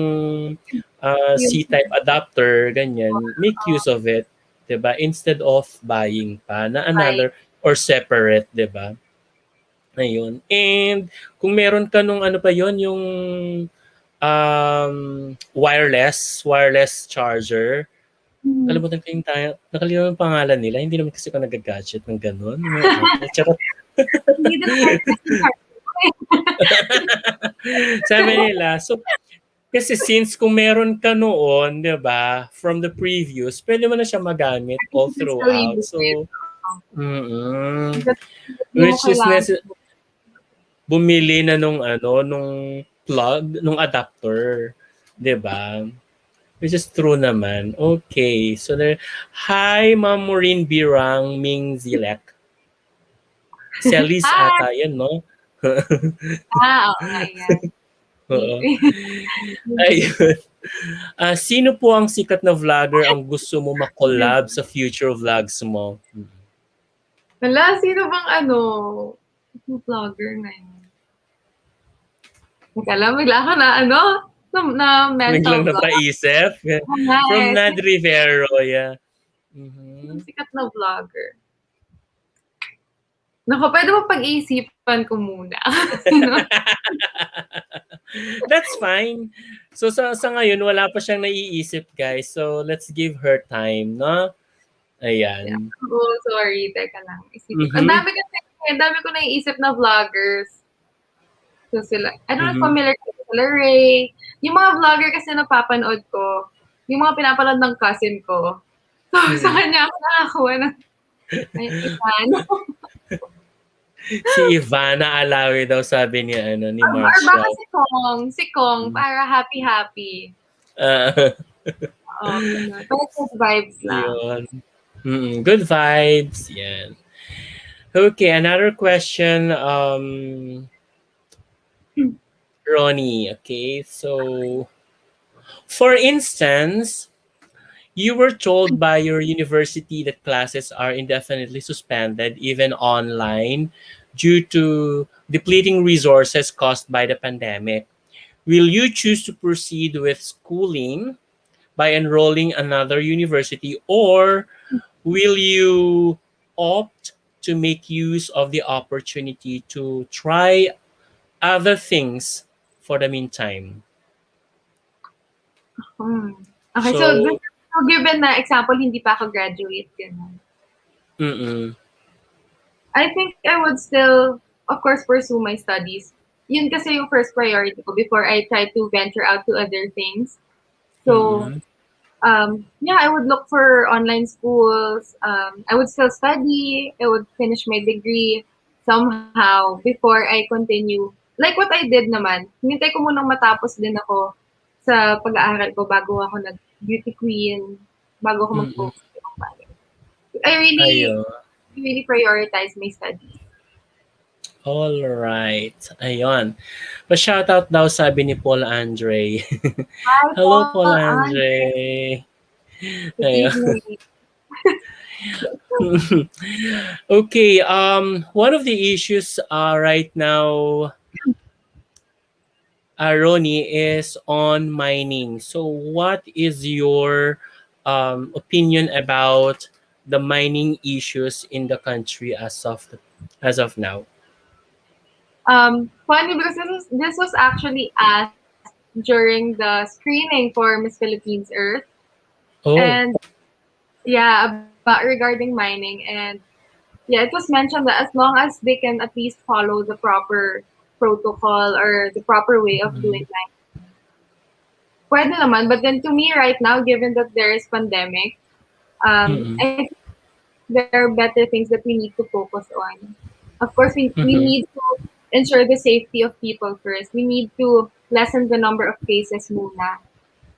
Yung, C-type adapter, ganyan, make use of it, 'di ba? Instead of buying pa na bike. another or separate, 'di ba? Ayun. And kung meron ka nung pa yon yung wireless charger, Mhm. nakalimutan ko yung nakalimutan yung pangalan nila. Hindi naman kasi ako nag-gadget ng gano'n, yung mga Apple. Charot. Hindi na Sabi nila, so kasi since kung meron ka noon, 'di ba, from the previous, pwede mo na siya magamit all you can still throughout. use it. So, mm, Hindi mo which is kailangan. bumili na nung plug, nung adapter, 'di ba? Which is true naman. Okay. So there, hi Ma'am Maureen Birang Ming Zilek. Celis Hi! ata 'yan, no? Oo nga, yan. Oo. Ayun. Sino po ang sikat na vlogger ang gusto mo makollab sa future vlogs mo? Hala, sino bang yung vlogger ngayon? Teka lang, bigla ako na na Biglang mental block. napaisip? Oo nga From eh. Nad Rivero, yeah. Sinong Mhm. sikat na vlogger? Naku, pwede mo pag-iisipan ko muna. Sino? That's fine. So sa ngayon wala pa siyang naiisip, guys. So let's give her time, no? Yeah. Ayan. Oh, sorry. Teka lang. Isipin ko. Mhm. Ang dami ko naiisip na vloggers. So sila, I don't know if Mhm. familiar kayo sila Ray. Yung mga vlogger kasi napapanood ko, yung mga pinapanood ng cousin ko. So sa Mhm. kanya ako nakakuha ng ipan. Si Ivana Alawi daw sabi ni ni Or baka Marshall. si Kong, Mm. para happy-happy. Ah, Oo, ganun. Pero good vibes lang. yun. Good vibes. Yan. Okay, another question. Ronnie. Okay, so for instance, you were told by your university that classes are indefinitely suspended, even online, due to depleting resources caused by the pandemic. Will you choose to proceed with schooling by enrolling another university, or will you opt to make use of the opportunity to try other things for the meantime? Hmm. Okay, So, so given na example, hindi pa ako graduate, ganun. mm-mm, I think I would still, of course, pursue my studies. Yun kasi yung first priority ko before I try to venture out to other things. So, mm-mm, yeah, I would look for online schools. I would still study. I would finish my degree somehow before I continue. Like what I did naman. Hinintay ko munang matapos din ako sa pag-aaral ko bago ako nag-beauty queen, bago ako mm-mm. mag-focus sa ibang bagay. I really, Ayun. really prioritize my studies. All right. Ayun. Pa-shoutout daw sabi ni Paul Andre. Hi, Hello, Paul Paul Andre. Andre. Good Ayun. evening. Okay, one of the issues right now, Roni, is on mining. So what is your opinion about the mining issues in the country as of now? Funny because this was actually asked during the screening for Miss Philippines Earth, Oh. and yeah, about regarding mining, and yeah, it was mentioned that as long as they can at least follow the proper protocol or the proper way of doing Mm-mm. mining, pwede naman. But then to me right now, given that there is pandemic, Mm-mm. I think there are better things that we need to focus on. Of course, we Mm-mm. need to ensure the safety of people first. We need to lessen the number of cases muna.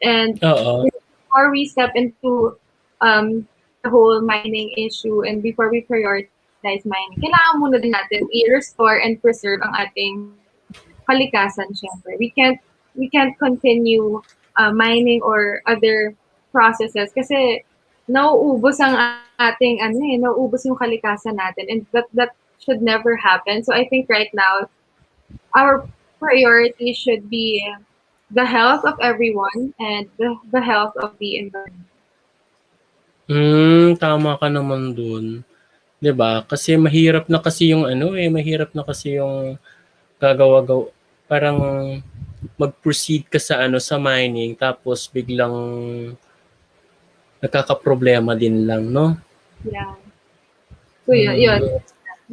And Oo. before we step into the whole mining issue and before we prioritize mining, kailangan muna din natin i-restore and preserve ang ating kalikasan, syempre. We can't continue mining or other processes kasi nauubos ang ating nauubos yung kalikasan natin, and that should never happen. So I think right now our priority should be the health of everyone and the health of the environment. Tama ka naman dun. 'Di ba? Kasi mahirap na kasi yung mahirap na kasi yung gagawa parang mag-proceed ka sa sa mining tapos biglang nagkakaproblema din lang, no? Yeah. So yun. Mm,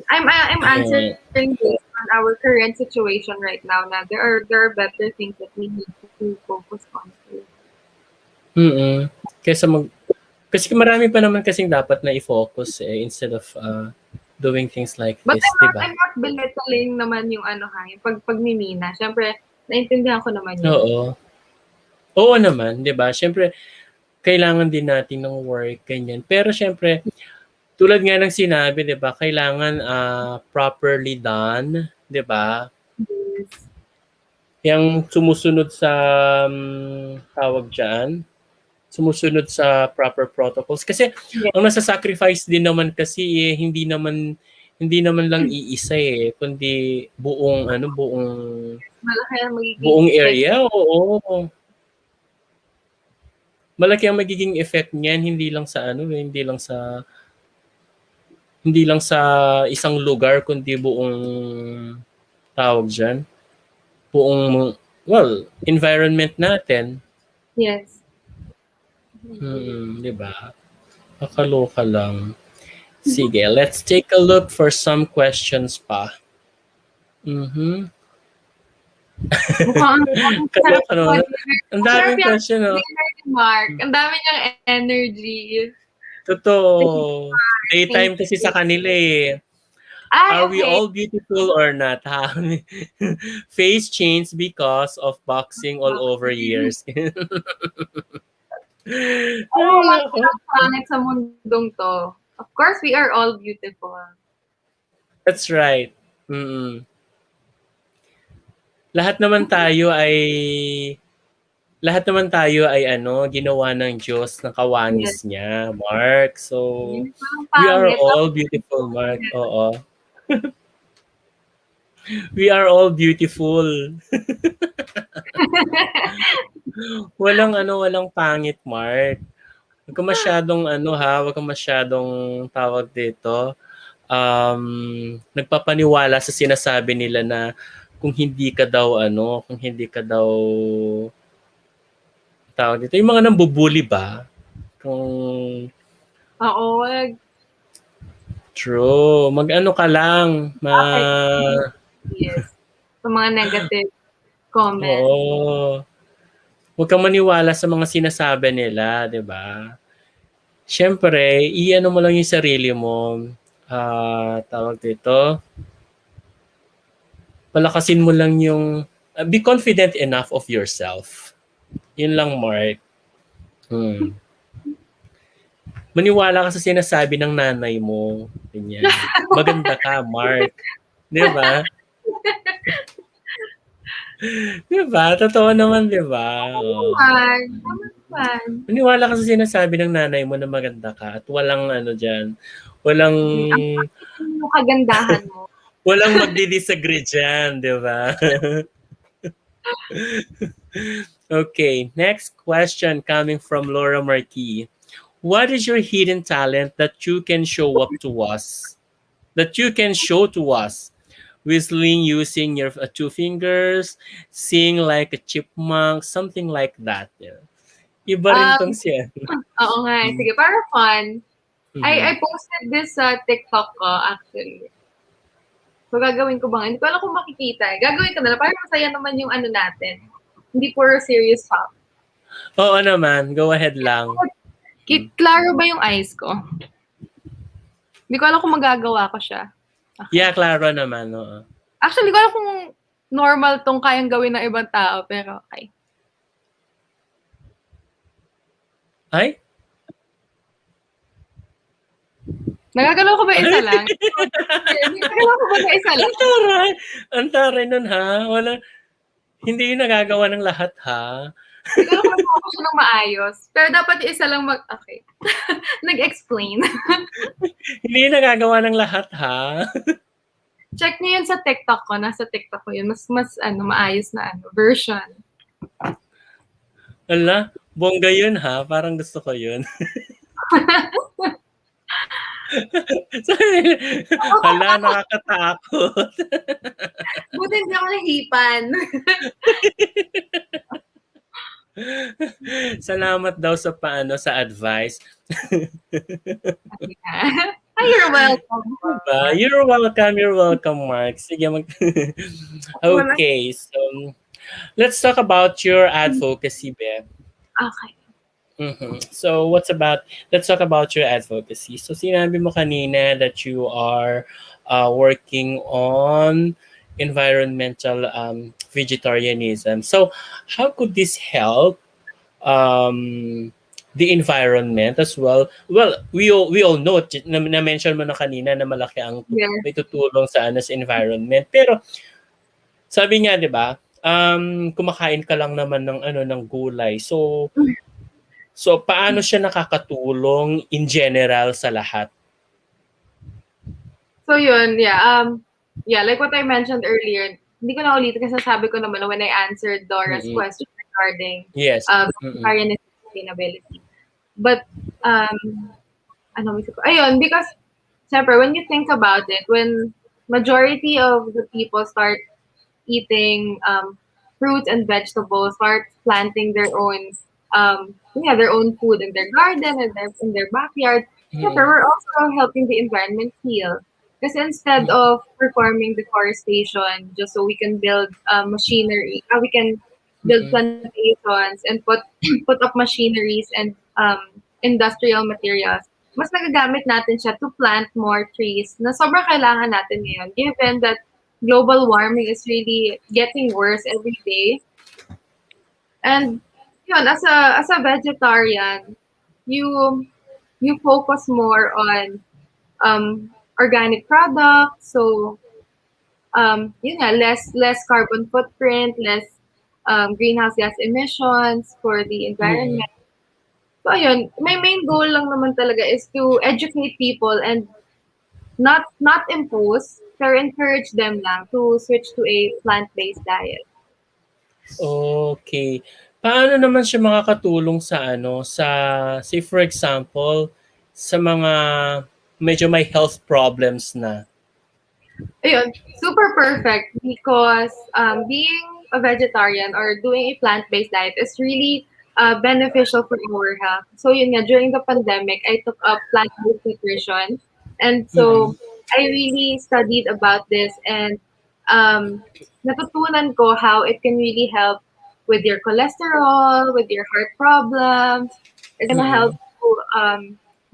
I'm ayun. answering based on our current situation right now. Na there are better things that we need to focus on. Mm. Kaysa kasi marami pa naman kasing dapat na i-focus instead of doing things like But this, 'di ba? I'm not belittling naman yung yung pagmimina. Siyempre, naintindihan ko naman yun. Oo. Oo naman, 'di ba? Siyempre kailangan din natin ng work ganyan. Pero siyempre tulad nga ng sinabi, 'di ba, kailangan properly done 'di ba? Yes. Yang sumusunod sa tawag diyan, sumusunod sa proper protocols kasi Yes. ang nasa-sacrifice din naman kasi hindi naman lang iisa eh, kundi buong ano, Malaki ang magiging buong effect. area, oo. Malaki ang magiging effect niyan hindi lang sa ano, hindi lang sa isang lugar kundi buong tawag diyan, buong well, environment natin. Yes. 'Di ba? Kakaloka lang. Sige, let's take a look for some questions pa. Mhm. Mukhang ang sarap Kaloka naman. mag-dinner. Ang Ang sarap daming yung question, oh. dinner ni Mark. Ang dami niyang energy. Totoo. Thank Daytime kasi you. sa kanila eh. Ay, Are we okay. all beautiful or not? Ha? Face change because of boxing all over years. Ay, Ay, walang nako. pangit sa mundong to. Of course, we are all beautiful. That's right. Mm-mm. Lahat naman tayo ay lahat naman tayo ay ano, ginawa ng Diyos ng Yes. kawanis niya, Mark. So, Walang we are pangit. all beautiful, Mark. Oo. We are all beautiful. Walang pangit, Mark. Huwag ka masyadong ano ha, huwag ka masyadong tawag dito. Nagpapaniwala sa sinasabi nila na kung hindi ka daw ano, kung hindi ka daw tawag dito, yung mga nambubuli ba? Kung Oo, wag. true, mag-ano ka lang, Affect. Yes. Sa mga negative comments. oo. Huwag kang maniwala sa mga sinasabi nila, 'di ba? Siyempre, i-ano mo lang yung sarili mo. Tawag dito, palakasin mo lang yung be confident enough of yourself. Yun lang, Mark. Maniwala ka sa sinasabi ng nanay mo. Ganyan. Maganda ka, Mark. 'Di ba? 'Di ba? Totoo naman, 'di ba? Oh. Naman. Tama naman. Maniwala ka sa sinasabi ng nanay mo na maganda ka at walang ano diyan, walang Yung kagandahan mo. walang magdi-disagree diyan, 'di ba? Okay, next question coming from Laura Marquis. What is your hidden talent that you can show up to us? That you can show to us? Whistling using your two fingers, sing like a chipmunk, something like that. Yeah. Iba rin Um, tong siya. oo nga. Sige, para fun. I Mhm. posted this sa TikTok ko, actually. So, gagawin ko ba? Hindi ko alam kung makikita. Gagawin ko na lang. Para masaya naman yung ano natin. Hindi puro serious talk. Oo naman, go ahead lang. Klaro ba yung eyes ko? Hindi ko alam kung magagawa ko siya. Yeah, klaro naman. Oo. Actually, hindi ko alam kung normal tong kayang gawin ng ibang tao. Pero, okay. Ay? Nagagalaw ko ba isa lang? Nagagalaw ko ba na isa lang? Ang taray nun ha. Hindi yung nagagawa ng lahat ha. Hindi ko alam kung nagawa ko siya ng maayos. Pero dapat yung isa lang okay. Nag-explain. Hindi yung nagagawa ng lahat ha. Check niyo yun sa TikTok ko. Nasa TikTok ko yun. Mas maayos na version. Ala, bongga yun ha. Parang gusto ko yun. Hala, nakakatakot. Buti hindi ako nahipan. Salamat daw sa sa advice. Ay, you're welcome. Diba? You're welcome, Mark. Sige, Okay, so let's talk about your advocacy, Beth. Okay. So let's talk about your advocacy. So sinabi mo kanina that you are working on environmental vegetarianism. So how could this help the environment as well. Well, we all know na-mention mo na kanina na malaki ang Yeah. may tutulong sa sa environment. Pero sabi nga 'di ba, kumakain ka lang naman ng ng gulay. So paano siya nakakatulong in general sa lahat? So yun, yeah, like what I mentioned earlier, hindi ko na ulitin kasi sabi ko naman when I answered Dora's Mm-mm. question regarding Yes. Mm-mm. vegetarianism and sustainability. But ano mismo ko? Ayun, because syempre when you think about it, when majority of the people start eating fruits and vegetables, start planting their own food in their garden and in their backyard. Syempre, Mm-mm. we're also helping the environment heal. Because instead of performing deforestation just so we can build machinery, we can build Mm-mm. plantations and put put up machineries and industrial materials. Mas nagagamit natin siya to plant more trees na sobrang kailangan natin ngayon given that global warming is really getting worse every day. And yun, as a vegetarian, you you focus more on organic products. So yun nga, less carbon footprint, less greenhouse gas emissions for the Mm-mm. environment. So ayun, my main goal lang naman talaga is to educate people and not impose, pero encourage them lang to switch to a plant-based diet. Okay. Paano naman siya makakatulong sa say for example, sa mga medyo may health problems na? Ayun, super perfect because being a vegetarian or doing a plant-based diet is really beneficial for our health. So yun nga, during the pandemic, I took up plant-based nutrition. And Mm. so I really studied about this and natutunan ko how it can really help with your cholesterol, with your heart problems. It's gonna help Mm. to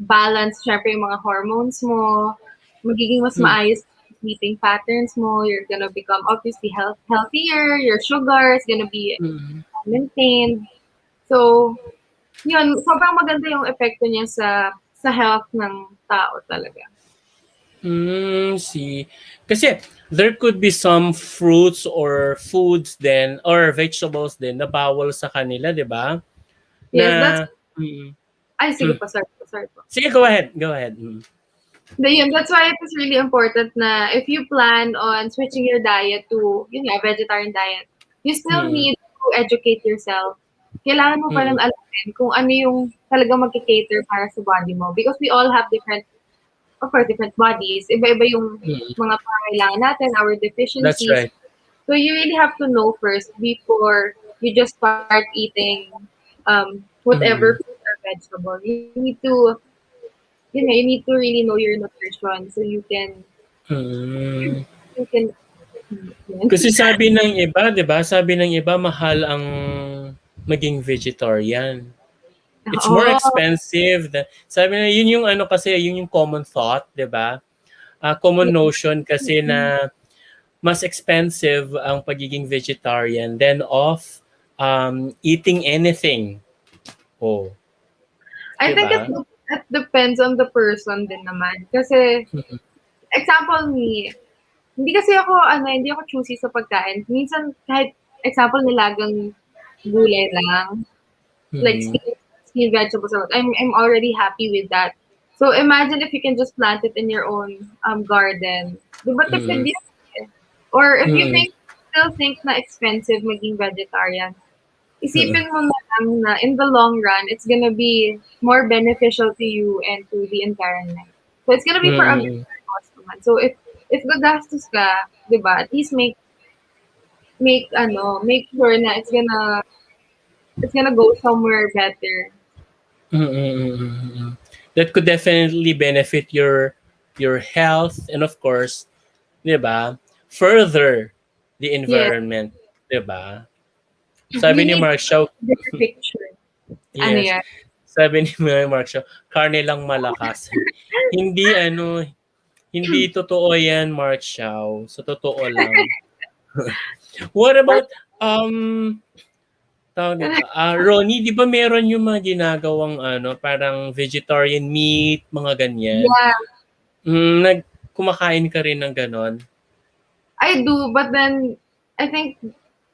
balance syempre yung mga hormones mo. Magiging mas Mm. maayos yung sleeping patterns mo. You're gonna become obviously healthier. Your sugar is gonna be Mm. maintained. So, yun, sobrang maganda yung epekto niya sa health ng tao talaga. See. Kasi there could be some fruits or foods then or vegetables din na bawal sa kanila, 'di ba? Na Yes, mm. ay sige po, sorry po. Sige, go ahead. Go ahead. Mm. Yun, that's why it is really important na if you plan on switching your diet to, yun nga, vegetarian diet, you still Mm. need to educate yourself. Kailangan mo pa rin Mm. alamin kung ano yung talaga magki-cater para sa body mo. Because we all have of course, different bodies. Iba-iba yung Mm. mga pangailangan natin, our That's deficiencies. right. So you really have to know first before you just start eating whatever Mm. fruit or vegetable. You need to really know your nutrition so Mm. you can yun. Kasi sabi ng iba, 'di ba? Sabi ng iba mahal ang maging vegetarian. It's more Oo, expensive than sabi na yun yung kasi yun yung common thought, 'di ba? Common yes. notion kasi na mas expensive ang pagiging vegetarian than of eating anything. Oh, I 'di think ba? it depends on the person din naman. Kasi, example me, hindi ako choosy sa pagkain. Minsan, kahit example nilagang gulay lang, like Mm. steamed vegetables, I'm already happy with that. So imagine if you can just plant it in your own garden. Di ba tipid Mm. yun eh? Or if you Mm. still think na expensive maging vegetarian, Mm. isipin mo na lang na in the long run, it's gonna be more beneficial to you and to the environment. So it's gonna be for a Mm. better cause naman. So if gagastos ka, 'di ba? At least make sure na it's gonna go somewhere better. Mm. That could definitely benefit your health and of course, 'di ba? Further the Yeah. environment, 'di ba? You Sabi ni need Mark Shaw, bigger picture. Ano yes. yan? Sabi ni Mark Shaw, karne lang malakas. Hindi hindi totoo 'yan, Mark Shaw. Sa totoo lang. What about um Tawag dito, Ronnie, di ba meron yung mga ginagawang parang vegetarian meat, mga ganyan? Yeah, Kumakain ka rin ng ganon? I do, but then I think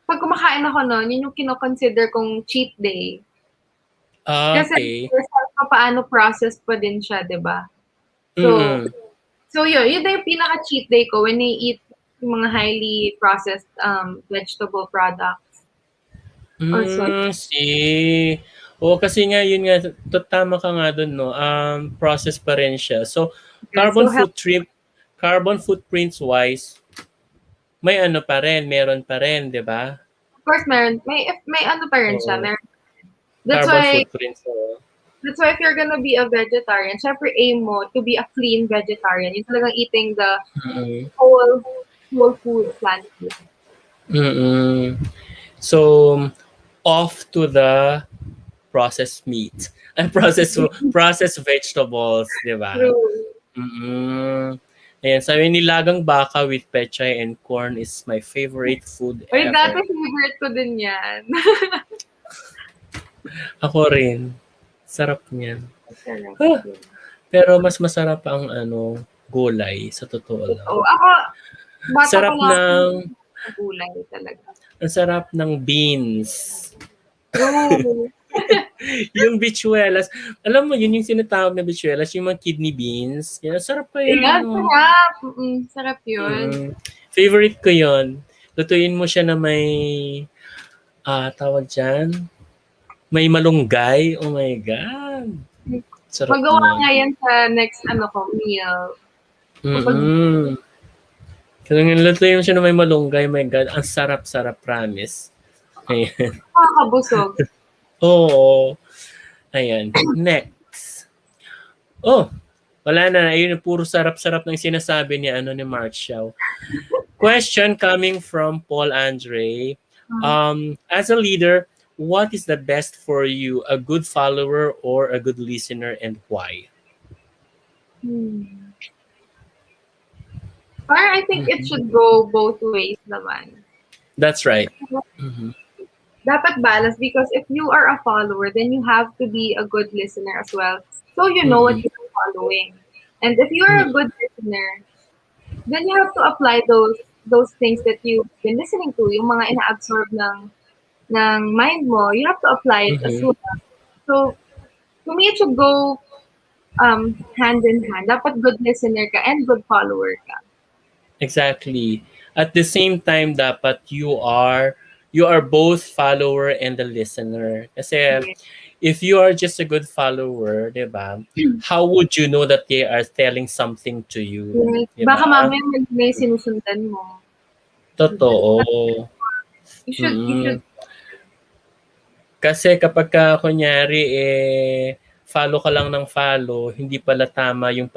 pag kumakain ako nun, yun yung kino-consider kong cheat day. Kasi Okay. papaano processed pa din siya, 'di ba? So, Mm. yun na yung pinaka-cheat day ko when I eat yung mga highly processed vegetable products or soy. See. Oo, kasi nga yun nga tama ka nga dun 'no, process pa rin siya. So, Yeah, carbon so health, footprint carbon footprints wise, may pa rin, meron pa rin, 'di ba? of course may ano pa rin siya, Oo, meron. That's carbon why footprints, oo. that's why if you're gonna be a vegetarian, syempre aim mo to be a clean vegetarian. Yung talagang eating the Mm. whole whole food, plant food. Mm. So, off to the processed meat and processed vegetables, 'di ba? True. Mm. Ayan, sabi nilagang baka with pechay and corn is my favorite food Uy, dati ever. favorite ko din yan. Ako rin. Sarap niyan. Masarap Huh. yun. Pero mas masarap ang gulay sa totoo lang. Totoo. Ako, bata pa Sarap lang ako ng sa gulay talaga. ang sarap ng beans. True. Yung bichuelas, alam mo yun yung sinatawag na bichuelas, yung mga kidney beans. Yan, sarap pa yan, Ayan, no? sarap. Sarap yun. Favorite ko yon. Lutuin mo siya na may, tawag dyan, may malunggay. Oh my God. Sarap Magawa nun. nga yan sa next meal. Kapag Mm-mm. Kaya lutuin mo siya na may malunggay. My God, ang sarap-sarap, promise. Ayan. nakakabusog. Oo. Ayan. Next. Oh, wala na. Ayun, puro sarap-sarap ng sinasabi ni Mark Shaw. Question coming from Paul Andre. As a leader, what is the best for you? A good follower or a good listener, and why? Parang I think it should go both ways naman. That's right. Mm-hmm. Dapat balance because if you are a follower, then you have to be a good listener as well. So you know what you're following. And if you're a good listener, then you have to apply those things that you've been listening to, yung mga ina-absorb ng mind mo, you have to apply it as Mm-hmm. well. So, to me, it should go hand in hand. Dapat good listener ka and good follower ka. Exactly. At the same time, dapat you are both follower and the listener. Kasi Yes. if you are just a good follower, 'di ba? How would you know that they are telling something to you, Yes. 'di Baka ba? mamaya may sinusundan mo. Totoo. You should, Kasi kapag kunyari follow ka lang ng follow, hindi pala tama yung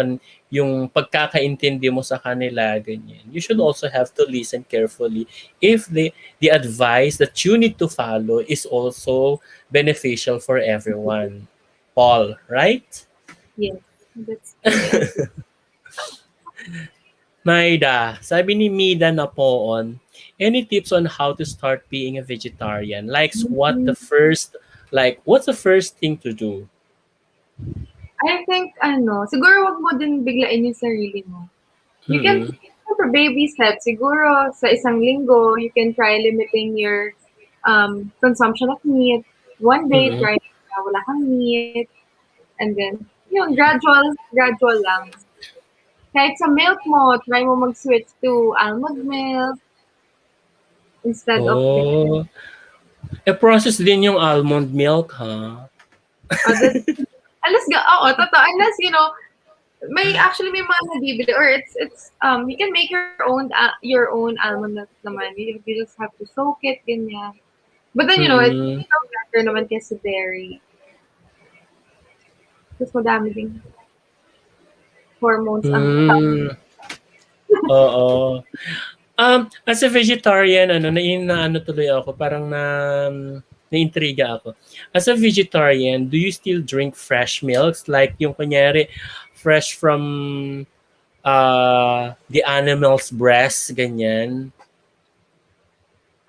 pagkakaintindi mo sa kanila, ganyan. You should also have to listen carefully if the advice that you need to follow is also beneficial for everyone. Paul, right? yes. That's true. Maida, sabi ni Mida na poon, any tips on how to start being a vegetarian? What's the first thing to do? I think, siguro wag mo din biglain yung sarili mo. You can, Mm-mm. for baby steps, siguro sa isang linggo, you can try limiting your consumption of meat. One day, Mm-mm. try na wala kang meat. And then, yun, gradual lang. Kahit sa milk mo, try mo mag-switch to almond milk instead of Oh, process din yung almond milk, ha? other. Oo, totoo. Unless, may mga nabibili or you can make your own almond milk naman. You just have to soak it, ganyan. But then, it's Mm-mm. better naman kasi dairy. Tapos madami ding hormones ang Mm. Oo. As a vegetarian, na tuloy ako, parang naintriga ako. As a vegetarian, do you still drink fresh milks? Like yung kunyari, fresh from the animal's breast, ganyan?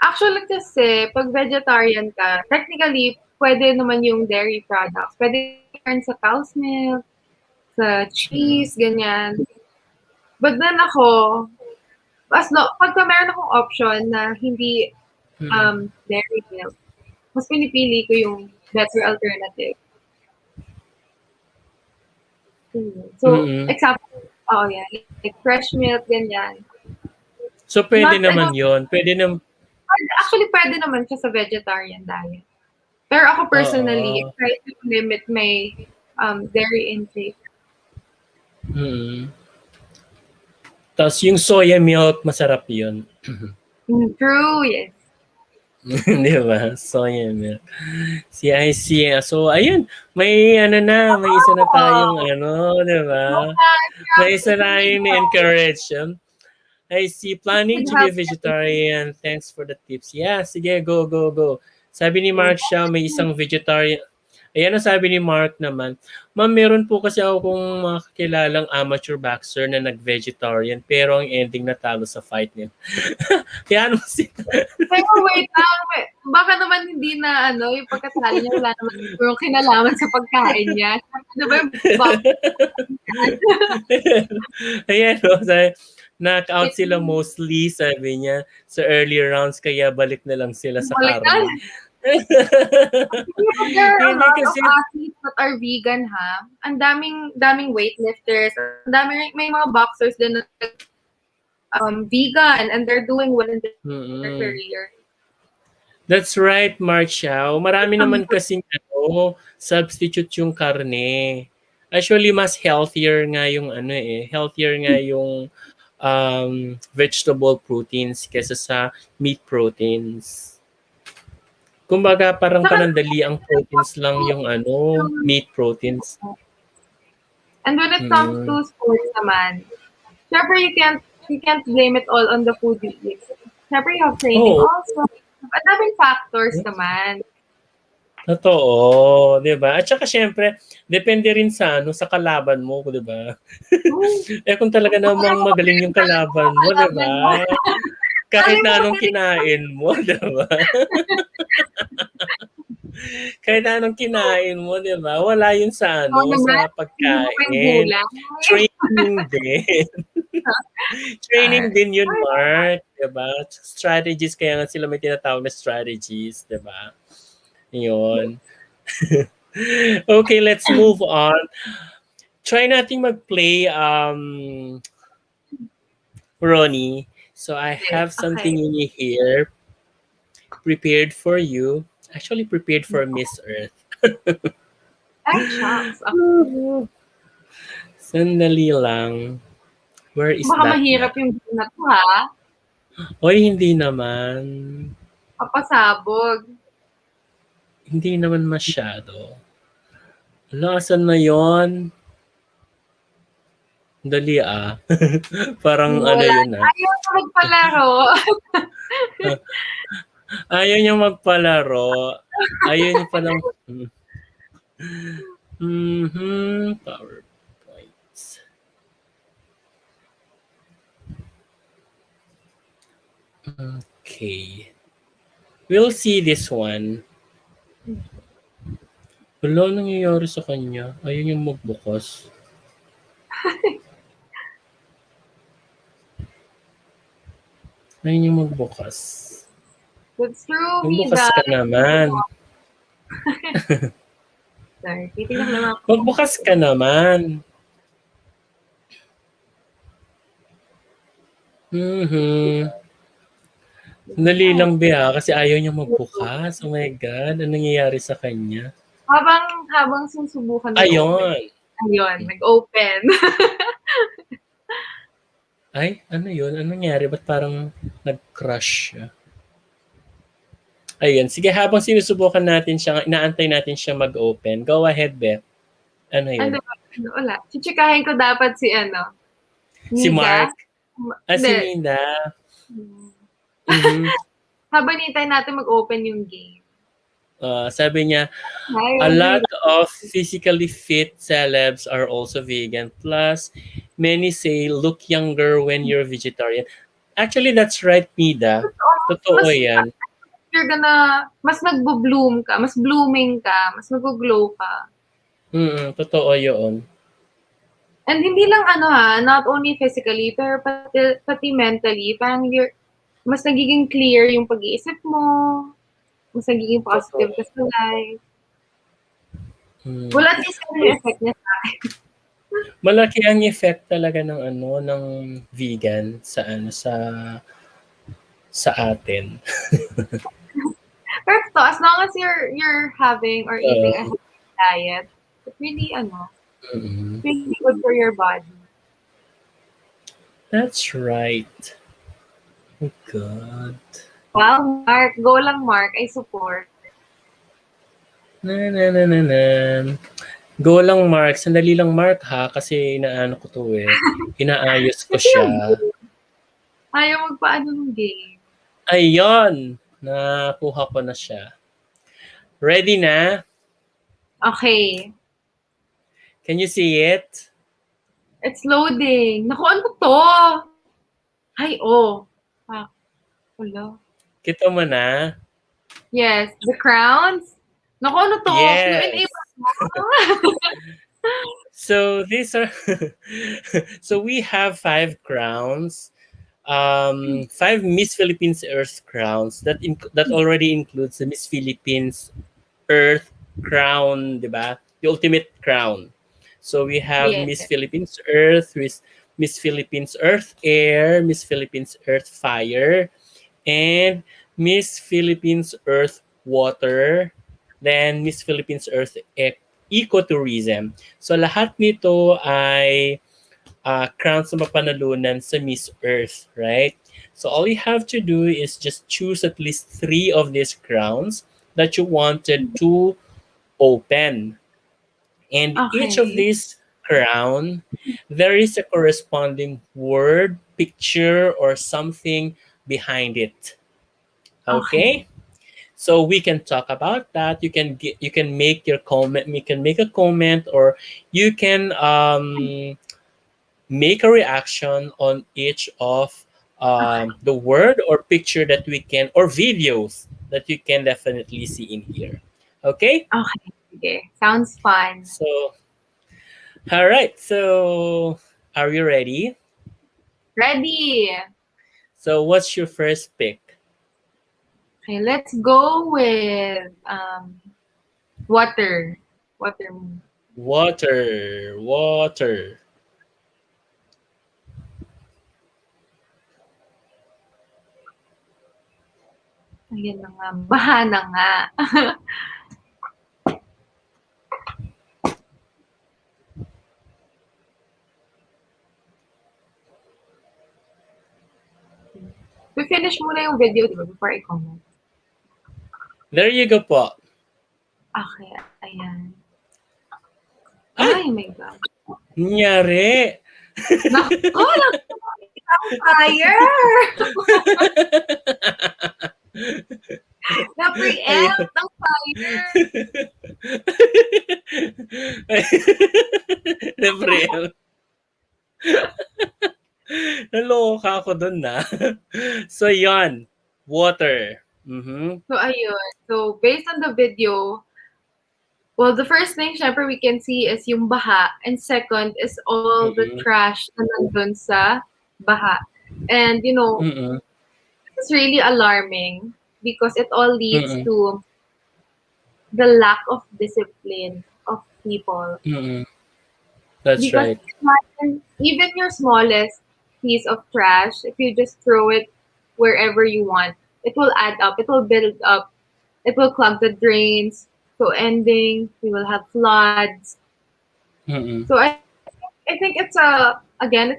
Actually kasi, pag vegetarian ka, technically, pwede naman yung dairy products. Pwede turn sa cow's milk, sa Mm. cheese, ganyan. But then ako, pagka meron akong option na hindi Mm. dairy milk, mas pinipili ko yung better alternative. So, Mm. example, oh yeah, like fresh milk, ganyan. So pwede Not, I naman don't, 'yon. Pwede actually, pwede naman siya sa vegetarian diet. Pero ako personally, I oo. try to limit my dairy intake. Mm. Tapos yung soya milk, masarap 'yun. True, yes. 'Di ba? Soya milk. Si IC. So ayun, may ano na, may isa na tayong Oh, ano, 'di ba? May isa if you need tayong help, na-encourage. I see. if you Planning need to be help, a vegetarian. Thanks for the tips. Yeah, sige, go, go, go. Sabi ni Mark siya, may isang vegetarian. Ayan ang sabi ni Mark naman. Ma'am, meron po kasi ako kung mga kakilalang amateur boxer na nag-vegetarian pero ang ending natalo sa fight niya. Kaya ano si... pero wait lang, baka naman hindi na yung pagkatalo niya wala naman siguro kinalaman sa pagkain niya. Ano ba yung bab- Ayan, no, sabi, knock-out sila mostly, sabi niya, sa early rounds, kaya balik na lang sila sa Balikan. karne. There are a Hindi lot of kasi, athletes that are vegan, ha? Ang daming weightlifters. Ang may mga boxers din na vegan and they're doing well in their mm, career. that's right, Marshall. Marami naman kasing substitute yung karne. Actually, mas healthier nga yung healthier nga yung vegetable proteins kesa sa meat proteins. Kumbaga parang Saka, panandali ang proteins lang yung meat proteins. and when it comes to Mm. sports naman, syempre you can't blame it all on the food you eat. Syempre you have training Oo, also. Ang daming factors naman. totoo, 'di ba? At saka siyempre, depende rin sa kalaban mo, 'di ba? Kung talaga namang magaling yung kalaban mo, 'di Kalaban mo. ba? Kahit Alam na mo, anong kinain mo, 'di ba? Kahit na anong kinain mo, 'di ba? Wala yun sa ikaw naman, sa hindi mo pa yung pagkain. gulay. Training din. Training din yun, Mark, 'di ba? Strategies, kaya nga sila may tinatawag na strategies, 'di ba? Yun. Okay, let's move on. Try nating mag-play, Ronnie. So I have something Okay. in here prepared for you. Actually, prepared for Miss Earth. Ay, shucks. Sandali lang. Where is Baka that na? mahirap yung game na to, ha? Oy, hindi naman. Papasabog. Hindi naman masyado. Wala, asan na yon? Dali Parang Wala. yun Ayaw na magpalaro. Ayaw niya magpalaro. Ayaw niya palang... PowerPoints. Okay. We'll see this one. Wala, nangyayari sa kanya. Ayaw niyang magbukas. Ayaw niyang magbukas. That's true, Magbukas Mida. ka naman. Sorry, titignan naman ako. Magbukas ka naman. Dali lang, Bea, kasi ayaw niya magbukas. Oh my God, ano nangyayari sa kanya? Habang sinusubukan mo i-open. Ayun, nag-open. Ay, ano yun? Ano nangyari? Ba't parang nag-crush siya? Ayun, sige, habang sinusubukan natin siya, inaantay natin siya mag-open. Go ahead, Beth. Ano yun? Wala. Chichikahin ko dapat si Si Nida. Mark? Si Nida. Habang nintay natin mag-open yung game. Sabi niya, a lot of physically fit celebs are also vegan. Plus, many say look younger when you're vegetarian. Actually, that's right, Nida. Totoo yan. you're gonna, mas nagbo-bloom ka, mas blooming ka, mas nag-glow ka. Totoo yun. And hindi lang not only physically, pero pati mentally, parang mas nagiging clear yung pag-iisip mo, mas nagiging positive ka sa life. Well, at least yung effect niya sa akin. Malaki ang effect talaga ng vegan sa atin. Pero to, as long as you're having or eating a healthy diet, it's really really good for your body. That's right. Oh God. Wow, Mark. Go lang, Mark. I support. Na. Go lang, Mark. Sandali lang, Mark, ha? Kasi inaano ko to eh. Inaayos ko Kasi yung siya. game, ayaw magpaano ng game. Ayun! Nakuha ko na siya. Ready na? Okay. Can you see it? It's loading. Naku, ano to? Ay, oh. Ah, wala. Kita mo na? Yes, the crowns. Naku, ano to? Yes. Yung enable mo. So these are so we have 5 crowns. 5 Miss Philippines Earth crowns that already includes the Miss Philippines Earth crown, diba? The ultimate crown. So we have Yes. Miss Philippines Earth, Miss Philippines Earth Air, Miss Philippines Earth Fire, and Miss Philippines Earth Water, then Miss Philippines Earth Ecotourism. So lahat nito ay crowns na mapanalunan sa Miss Earth, right? So all you have to do is just choose at least 3 of these crowns that you wanted to open. And each of Okay. these crown, there is a corresponding word, picture, or something behind it. Okay? So we can talk about that. You can make your comment. You can make a comment, or you can make a reaction on each of the word or picture that we can, or videos that you can definitely see in here. Okay? Okay. Sounds fun. So, all right. So, are you ready? Ready. So, what's your first pick? Okay, let's go with water. Water. Water. Ayan na nga. Baha na nga. We-finish muna yung video, di ba? Before I comment. There you go po. Okay, ayan. Ay! Ay, my God. Nangyari. Naku, ang fire! Na-preempt ang fire! Napreempt. Naloka ako dun na. So, yon. Water. So, ayun. So, based on the video, well, the first thing, syempre, we can see is yung baha. And second is all the trash na nandun sa baha. And, it's really alarming because it all leads to the lack of discipline of people. That's Because right. even your smallest piece of trash, if you just throw it wherever you want, it will add up, it will build up, it will clog the drains. So ending, we will have floods. So I think it's a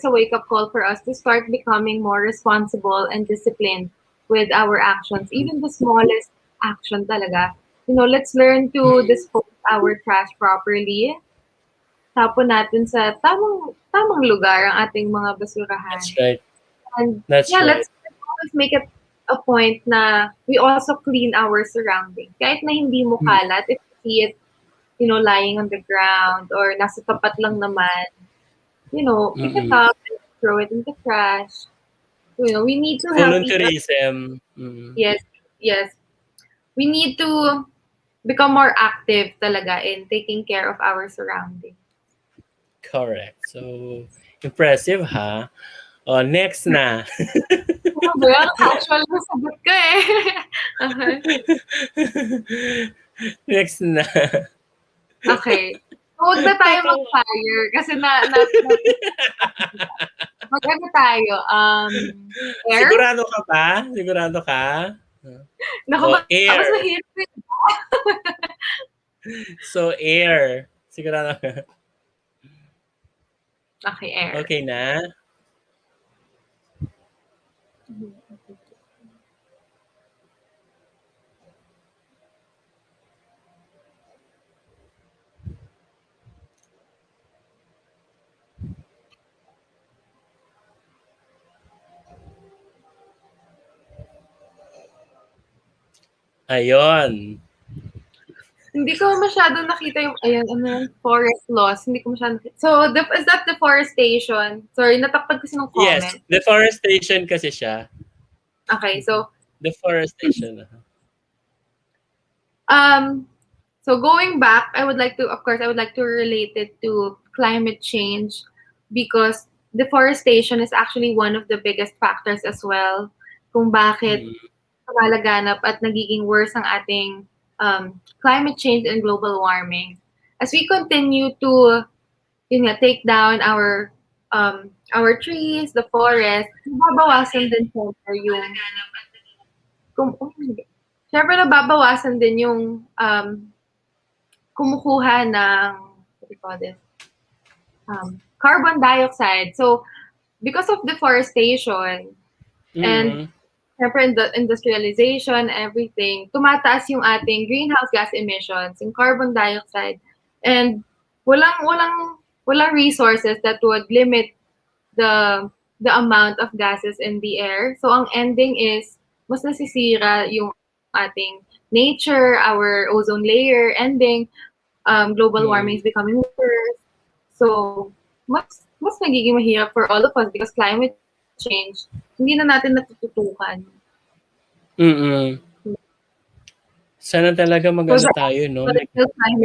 wake up call for us to start becoming more responsible and disciplined with our actions, even the smallest action talaga. Let's learn to dispose our trash properly. Tapon natin sa tamang lugar ang ating mga basurahan. That's right. And That's right. let's always make it a point na we also clean our surroundings. Kahit na hindi mo kalat, if you see it, lying on the ground or nasa tapat lang naman, pick it up and throw it in the trash. We need to help people. Volunteerism. Yes. we need to become more active talaga in taking care of our surroundings. Correct. So, impressive ha. Oh, next na. Ano ba yan? Casual na sagot ko eh. Okay. Next na. Okay. Huwag na tayo Tatawa. mag-fire kasi mag-ano tayo, air? Sigurado ka ba? Sigurado ka? Naku, O, mas air. mahirap eh. So, air. Sigurado ka. Okay, air. Okay na? Ayon. Hindi ko masyadong nakita yung, ayan, ano yan, forest loss. Hindi ko masyadong nakita. So, is that deforestation? Sorry, natakpad kasi ng Yes, comment. deforestation kasi siya. Okay, so, Deforestation. um, so going back, I would like to, of course, I would like to relate it to climate change because deforestation is actually one of the biggest factors as well kung bakit lumalaganap at nagiging worse ang ating climate change and global warming. As we continue to take down our trees, the forest, nababawasan din syempre yung syempre nababawasan din yung kumukuha ng what do you call this? Carbon dioxide. So because of deforestation and syempre industrialization, everything, tumataas yung ating greenhouse gas emissions, yung carbon dioxide, and walang resources that would limit the amount of gases in the air. So ang ending is mas nasisira yung ating nature, our ozone layer ending, global warming is becoming worse. So mas nagiging mahirap for all of us because climate change hindi na natin natututukan. Sana talaga mag-ano tayo, no?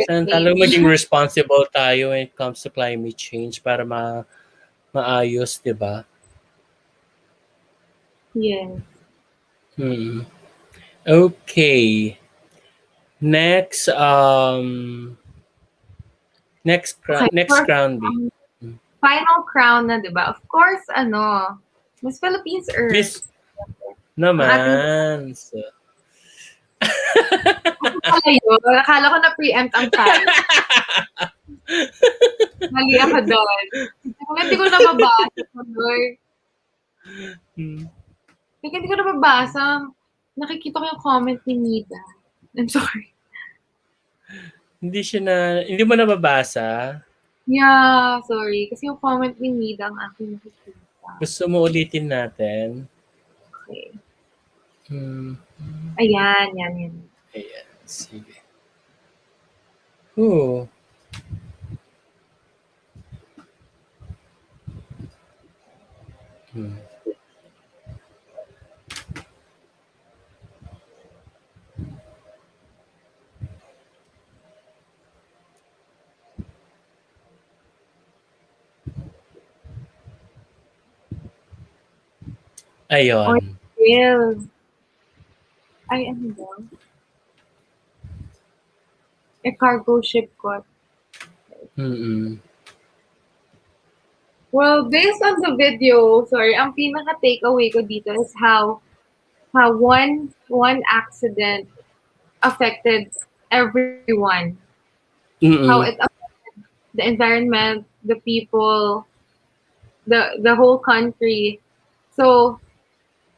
Sana talaga maging responsible tayo when it comes to climate change para maayos, di ba? Yes. Okay. Next, next crown B. Final crown na, di ba? Of course, Miss Philippines Earth. Miss naman. So, Akala ko na preempt ang time. Mali ako doon. Hindi ko nababasa. Hindi ko nababasa. Nakikita ko yung comment ni Nida. I'm sorry. Hindi mo nababasa? Yeah, sorry. Kasi yung comment ni Nida ang aking nakikita. Gusto mo ulitin natin? Okay. Ayan, yan. Ayan, sige. Ooh. Ayon. Oil. Ay, ano ba? Cargo ship ko. Well, based on the video, sorry, ang pinaka-takeaway ko dito is how one accident affected everyone. How it affected the environment, the people, the whole country. So,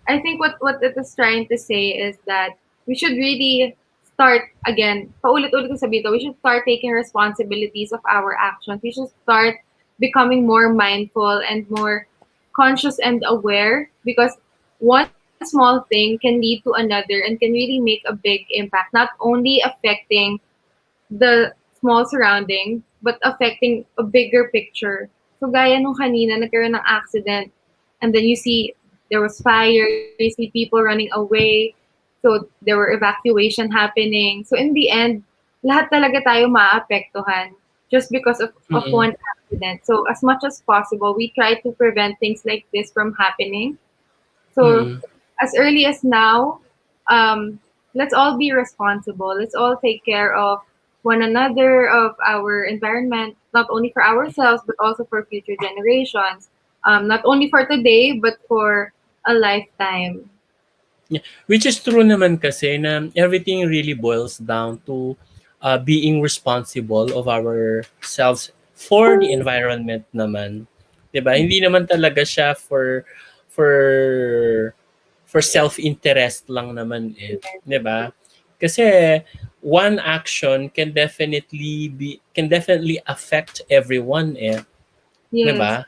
I think what it is trying to say is that we should really start, again, paulit-ulit ko sabihin to, we should start taking responsibilities of our actions. We should start becoming more mindful and more conscious and aware because one small thing can lead to another and can really make a big impact, not only affecting the small surrounding, but affecting a bigger picture. So gaya nung kanina, nagkaroon ng accident, and then you see there was fire, you see people running away. So there were evacuation happening. So in the end, lahat talaga tayo maapektuhan just because of Mm. one accident. So as much as possible, we try to prevent things like this from happening. So Mm. as early as now, um, let's all be responsible. Let's all take care of one another, of our environment, not only for ourselves but also for future generations. Not only for today but for a lifetime. Yeah. Which is true naman kasi na everything really boils down to being responsible of ourselves for the environment naman. 'Di ba? Hindi naman talaga siya for for self-interest lang naman eh, 'di ba? Kasi one action can definitely affect everyone eh, 'di Yes. ba?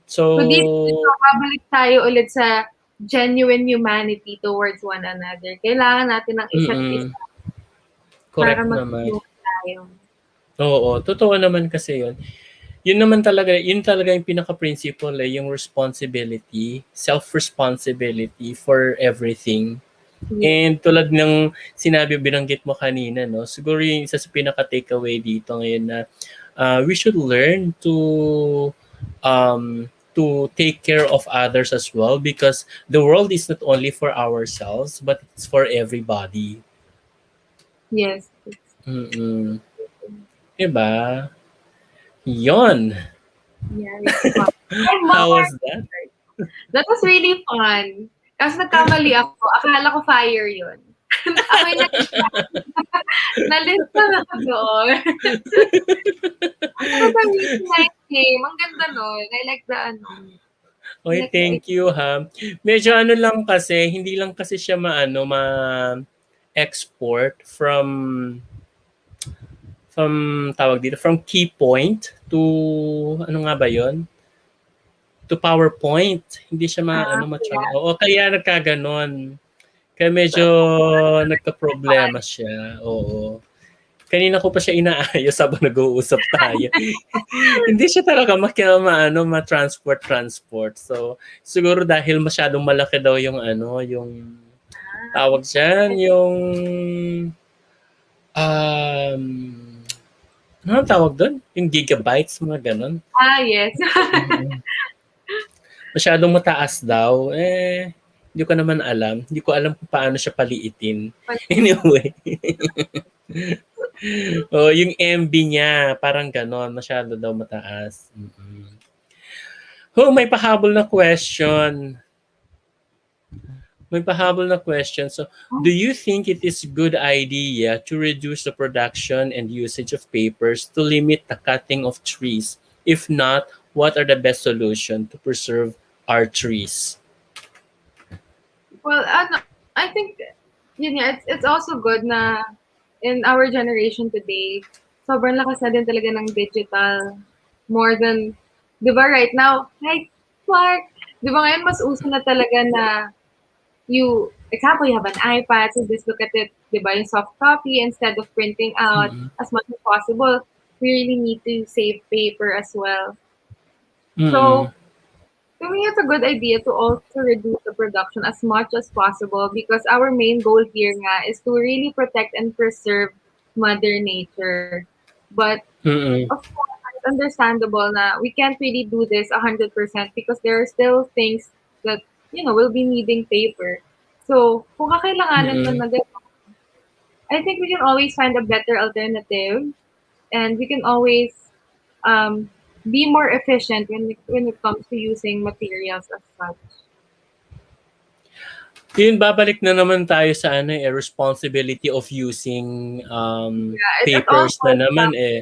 So dito, So, babalik tayo ulit sa genuine humanity towards one another. Kailangan natin ng isa't mm, isa para correct naman. magtulungan tayo. Oo, totoo naman kasi 'yun. 'Yun talaga yung pinaka-principle eh, yung responsibility, self-responsibility for everything. Yes. And tulad ng binanggit mo kanina 'no, siguro yung isa sa pinaka-takeaway dito ngayon na, we should learn to take care of others as well because the world is not only for ourselves, but it's for everybody. Yes. Mm, 'di ba? 'Yon. Yeah, it's fun. Ay, How more. was that? That was really fun. Kasi nagkamali ako. Akala ko fire yun. Ako yung nalista na ako doon. Pero a really nice game. Ang ganda nun. I like the ano. I Oy, like the thank you ha. Medyo ano lang kasi, hindi lang kasi siya ma-export from tawag dito, from key point to ano nga ba 'yon? To PowerPoint. Hindi siya yeah. Oo, kaya nagkaganon. Kaya medyo So, nagka-problema siya. Oo. Kanina ko pa siya inaayos habang nag-uusap tayo. Hindi siya talaga ma-transport. So, siguro dahil masyadong malaki daw yung tawag diyan, yung um, ano tawag doon? Yung gigabytes, mga ganon. yes. Mm. Masyadong mataas daw. Hindi ko naman alam. Hindi ko alam kung paano siya paliitin. Anyway. Oh, yung MB niya, parang ganon. Masyado daw mataas. Mm-mm. Oh, may pahabol na question. So, do you think it is good idea to reduce the production and usage of papers to limit the cutting of trees? If not, what are the best solution to preserve our trees? Well, I think, yun nga, it's also good na in our generation today, sobrang lakas na din talaga ng digital. More than, di ba right now, hi, Clark, di ba ngayon mas uso na talaga na example, you have an iPad, so just look at it, di ba, yung soft copy instead of printing out Mm-mm. as much as possible. We really need to save paper as well. Mm-mm. So, to me, it's a good idea to also reduce the production as much as possible because our main goal here nga is to really protect and preserve Mother Nature. But Mm-mm. of course, it's understandable na we can't really do this 100% because there are still things that, will be needing paper. So, kung kakailanganin man Mm-mm. na ganun, I think we can always find a better alternative and we can always um, be more efficient when it comes to using materials as such. Yun, babalik na naman tayo sa responsibility of using Yeah, it all papers na falls naman back. eh.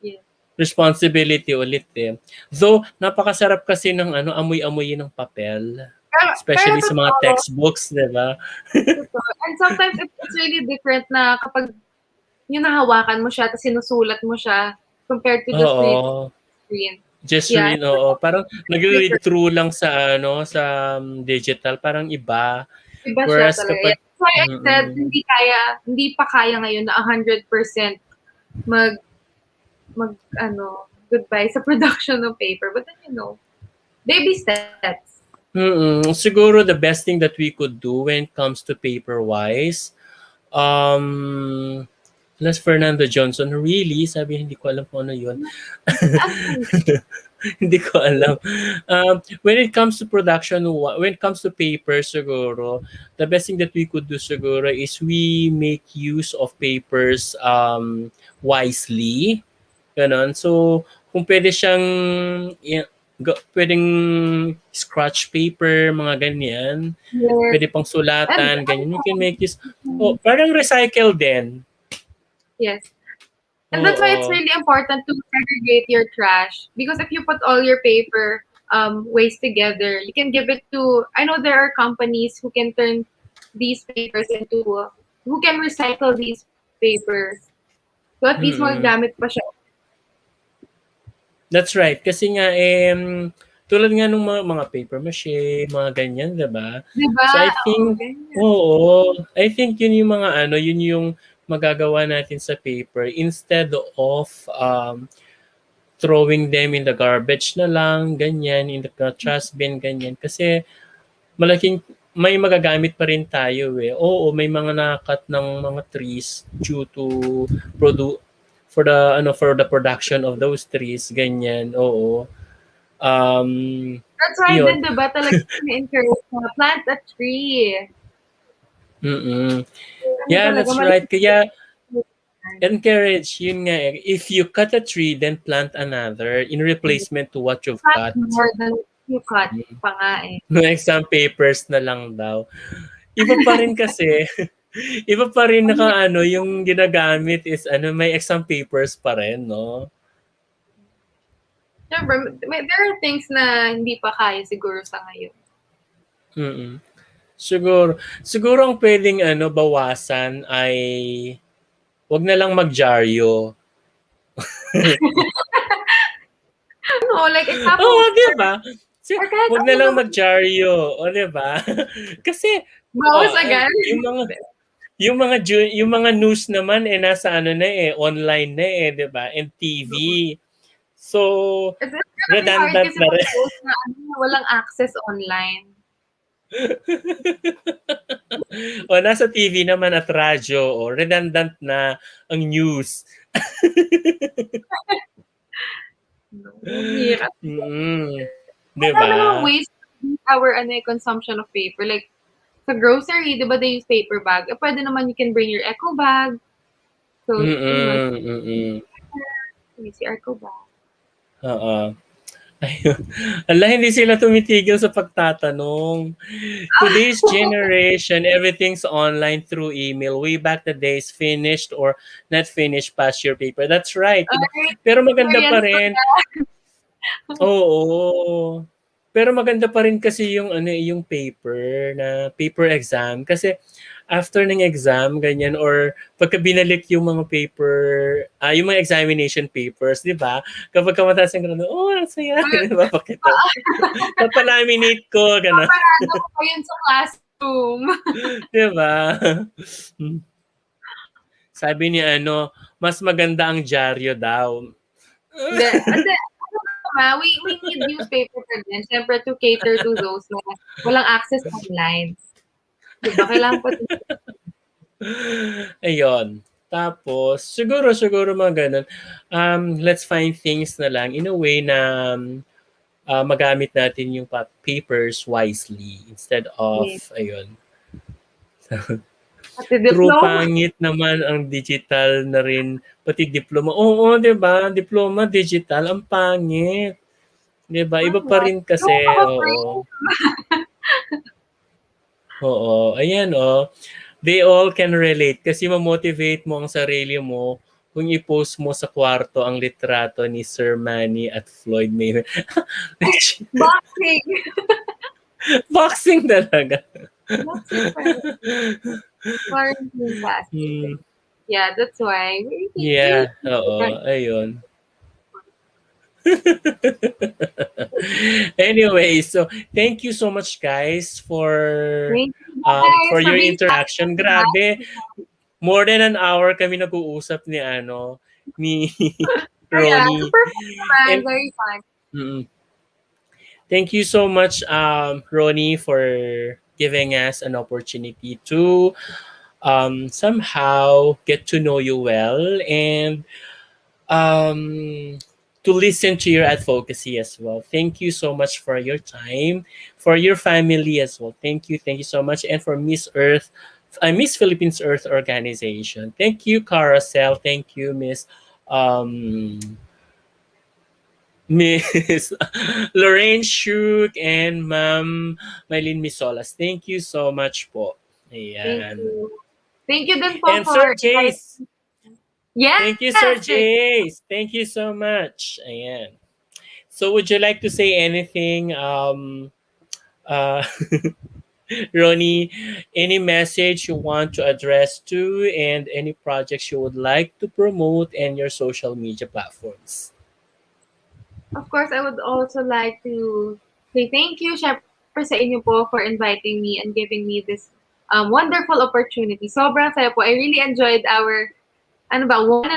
Yeah. Responsibility ulit eh. Though, napakasarap kasi ng amoy-amoy ng papel. Pero Especially sa mga totoo, textbooks, di ba? totoo. And sometimes it's really different na kapag yung nahawakan mo siya tapos sinusulat mo siya compared to just reading Oo. screen. Just Yeah, read, oo. Parang nag-read different. through lang sa digital, parang iba. Iba siya Whereas talaga. Yeah. kapag, That's why I said mm, hindi pa kaya ngayon na 100% mag goodbye sa production of paper. But then, baby steps. Siguro the best thing that we could do when it comes to paper-wise, um, Les Fernando Johnson, really? Sabi, hindi ko alam kung ano yun. Actually, Hindi ko alam. When it comes to production, when it comes to paper, siguro, the best thing that we could do siguro is we make use of papers wisely. Ganon. So, kung pwede siyang, pwedeng scratch paper, mga ganyan. yes. Pwede pang And sulatan, ganyan. You can make use. Oh, um, parang recycle din. yes. And that's why it's Oo. really important to segregate your trash because if you put all your paper waste together, you can give it to. I know there are companies who can turn these papers into who can recycle these papers. So at least Mm-mm. magagamit pa siya. That's right. Kasi nga, tulad nga ng mga paper mache, mga ganyan, diba? 'Di ba? So I Oo, think, ganyan. oo, I think yun yung mga ano, yun yung magagawa natin sa paper instead of throwing them in the garbage na lang, ganyan, in the trash bin, ganyan. Kasi malaking, may magagamit pa rin tayo eh. Oo, may mga nakat ng mga trees due to produ for the for the production of those trees, ganyan. Oo. Um, That's why yun. din 'di ba talaga ini-encourage na plant a tree. Mm. Ano Yeah, talaga that's right. malaking Kaya encourage, yun nga eh. If you cut a tree, then plant another in replacement to what you've plant cut. more than you cut Mm. pa nga eh. No exam papers na lang daw. Iba pa rin kasi, iba pa rin naka ano, yung ginagamit is may exam papers pa rin, no? Siyempre, there are things na hindi pa kaya siguro sa ngayon. Mm. Siguro ang pwedeng bawasan ay wag na lang magdyaryo. Ano, like example, Oo, 'di ba? or kahit Wag ano na lang lang, magdyaryo, o 'di ba? Kasi bawas agad. yung mga news naman nasa na online na 'di ba? And TV. So, It's gonna be hard redundant kasi na pag rin. post na walang access online. O nasa TV naman at radyo, o redundant na ang news. No, ang hirap. Mm. 'Di Ano ba? namang ways to reduce our consumption of paper. Like, sa grocery, di ba they use paper bag? Pwede naman you can bring your eco bag. So, Mm. use your eco bag. Oo. Ayun. Hala, hindi sila tumitigil sa pagtatanong. Today's generation, everything's online through email. Way back the days, finished or not finished, pass your paper. That's right, diba? Ay, Pero maganda pa experience ko rin. na. Oo. Pero maganda pa rin kasi yung paper na paper exam kasi after ng exam ganyan or pagka binalik yung mga paper yung mga examination papers, 'di ba? Kapag mataas ang grado, oh, ang saya, 'di ba? Pakita. Papalaminate ko gano'n, Paparado ko pa yun sa classroom. 'di ba? Sabi ni mas maganda ang dyaryo daw. Hindi, we need newspaper pa din. Siyempre, to cater to those na walang access online. Diba? Kailangan pa Ayun. Tapos, siguro mga ganun. Let's find things na lang in a way na magamit natin yung papers wisely instead of, ayun. pati True diploma. pangit naman ang digital na rin, pati diploma. Oo, di ba? Diploma, digital, ang pangit. Di ba? Iba pa rin kasi. Yung Oo. Oo. Ayan, they all can relate kasi ma-motivate mo ang sarili mo kung i-post mo sa kwarto ang litrato ni Sir Manny at Floyd Mayweather. Boxing. Boxing talaga. Boxing pa. Quarantine pass. Hmm. Yeah, that's why. Yeah, oo. Ayun. Anyway, so thank you so much guys Thank you guys for for your being interaction. Grabe, more than an hour kami nag-uusap ni yeah, Roni. super fun naman. And Very fun. mm, Thank you so much, Ronnie, for giving us an opportunity to somehow get to know you well and um, to listen to your advocacy as well. Thank you so much for your time, for your family as well. Thank you so much, and for Miss Earth, Miss Philippines Earth Organization. Thank you, Carousel. Thank you, Um, Miss Lorraine Shuk and Ma'am Maylin Misolas. Thank you so much po. Thank Ayan. you. Thank you din po And Sir for inviting. Jace. Yes, Thank you, Sir sir. Jace. Thank you so much. Ayan. So would you like to say anything, uh, Ronnie, any message you want to address to and any projects you would like to promote and your social media platforms? Of course, I would also like to say thank you, syempre sa inyo po, for inviting me and giving me this wonderful opportunity. Sobrang saya po. I really enjoyed our, ano ba, 1.5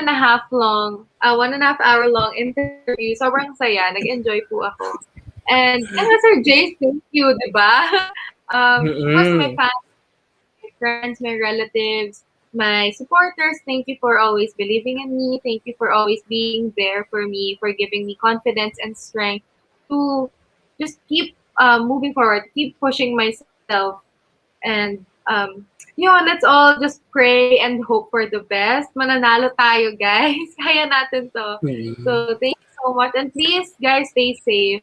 hour long interview. Sobrang saya. Nag-enjoy po ako. And Sir Jace, thank you, di ba? Of course, my Mm-mm. fans, my friends, my relatives, my supporters, thank you for always believing in me. Thank you for always being there for me, for giving me confidence and strength to just keep moving forward, keep pushing myself. And let's all just pray and hope for the best. Mananalo tayo, guys. Kaya natin to. Mm-mm. So, thank you so much. And please, guys, stay safe.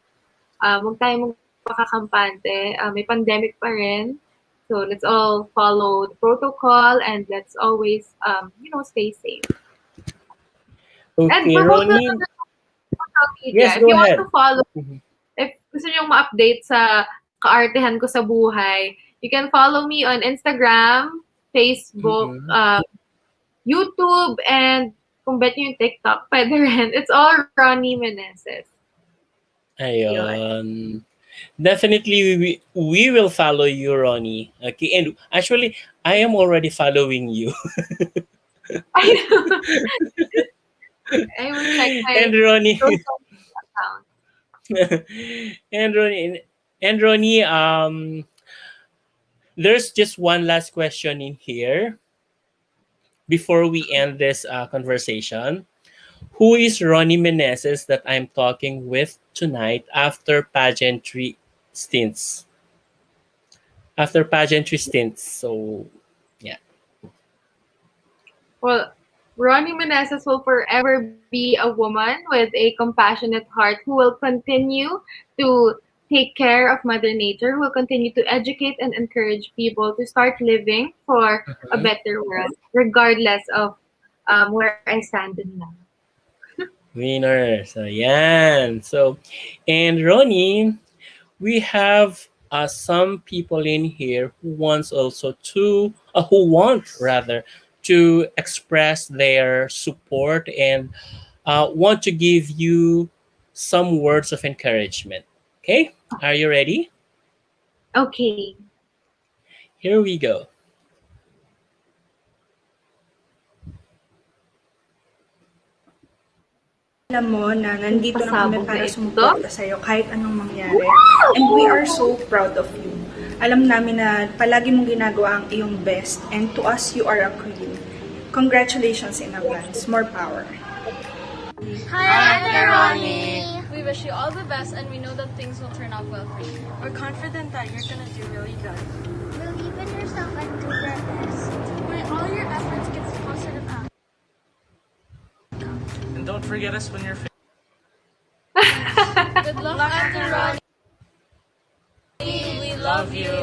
Huwag tayo magpakakampante. May pandemic pa rin. So let's all follow the protocol and let's always, stay safe. And Okay, promote na Ronnie. lang sa social media. Yes, If go you want to ahead. follow, Mhm. if gusto nyo ma-update sa kaartehan ko sa buhay, you can follow me on Instagram, Facebook, Mm-mm. YouTube, and kung bet nyo yung TikTok, pwede rin. It's all Roni Meneses. Yun. Ayun. Definitely, we will follow you, Ronnie. Okay, and actually, I am already following you. I will check my and Ronnie, social account. and Ronnie, and Ronnie, there's just one last question in here before we end this conversation. Who is Ronnie Meneses that I'm talking with tonight after pageantry stints? After pageantry stints. So, yeah. Well, Roni Meneses will forever be a woman with a compassionate heart who will continue to take care of Mother Nature, who will continue to educate and encourage people to start living for a Mhm. better world, regardless of where I stand in life. Winner. So, yan. So, and Ronnie, we have some people in here who want rather, to express their support and want to give you some words of encouragement. Okay, are you ready? Okay. Here we go. Alam mo na nandito lang kami Pasabog na para ito. sumuporta sa'yo kahit anong mangyari. And we are so proud of you. Alam namin na palagi mong ginagawa ang iyong best. And to us, you are a queen. Congratulations in advance. More power. Hi, Ate Ronnie! We wish you all the best and we know that things will turn out well for you. We're confident that you're gonna do really good. Believe in yourself and do your best. May all your efforts get positive out. And don't forget us when you're Good luck, Ate Ronnie! We love you!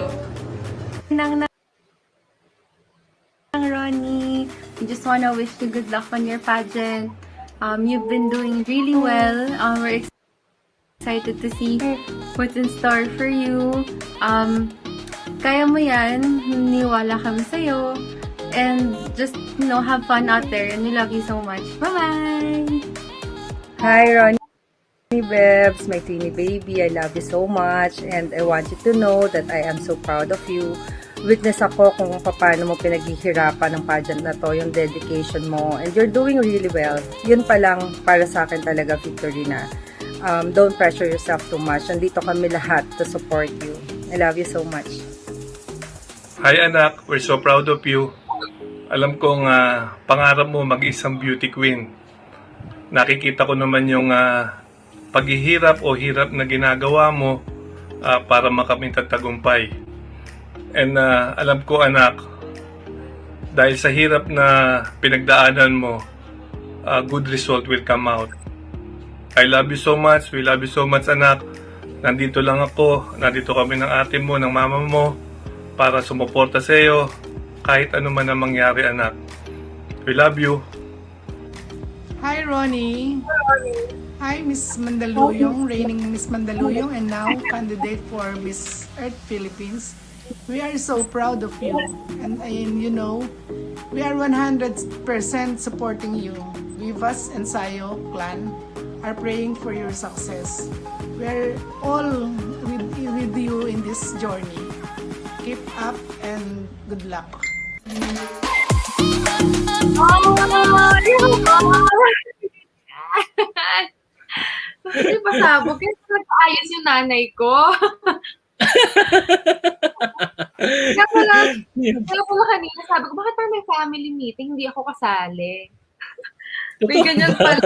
Nang Ronnie, we just want to wish you good luck on your pageant. You've been doing really well. We're excited to see what's in store for you. Kaya mo yan. Niwala kami sa'yo. And just, have fun out there. And we love you so much. Bye-bye! Hi, Ronnie Bebs, my teeny baby. I love you so much and I want you to know that I am so proud of you. Witness ako kung paano mo pinaghihirapan ng pageant na to, yung dedication mo, and you're doing really well. Yun pa lang para sa akin talaga victory na. Don't pressure yourself too much. Nandito kami lahat to support you. I love you so much. Hi anak, we're so proud of you. Alam kong pangarap mo mag-isang beauty queen. Nakikita ko naman yung paghihirap o hirap na ginagawa mo para makamit ang tagumpay. And alam ko anak, dahil sa hirap na pinagdaanan mo, good result will come out. I love you so much, we love you so much anak. Nandito lang ako, nandito kami ng ate mo, ng mama mo, para sumuporta sa iyo kahit ano man ang mangyari anak. We love you. Hi, Roni. Hi, Miss Mandaluyong, reigning Miss Mandaluyong, and now candidate for Miss Earth Philippines. We are so proud of you, and you know, we are 100% supporting you. Vivas and Sayo clan are praying for your success. We are all with you in this journey. Keep up and good luck. Hindi pasabog. Kaya nag-ayos yung nanay ko. Kaya pala kanina, sabi ko, bakit parang may family meeting, hindi ako kasali? May ganyan pala.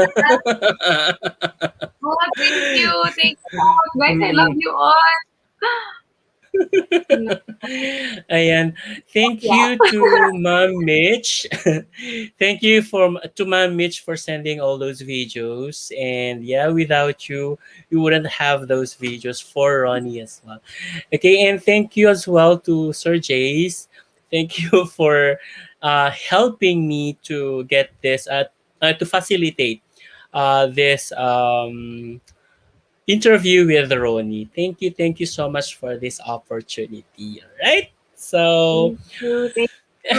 Oh, thank you. Thank you. Guys, I love you all. Ayan. Thank you to Ma'am Mitch. Thank you to Ma'am Mitch for sending all those videos. And yeah, without you, you wouldn't have those videos for Ronnie as well. Okay, and thank you as well to Sir Jace. Thank you for helping me to get this, to facilitate this interview with Roni. Thank you so much for this opportunity. All right? So, Thank you.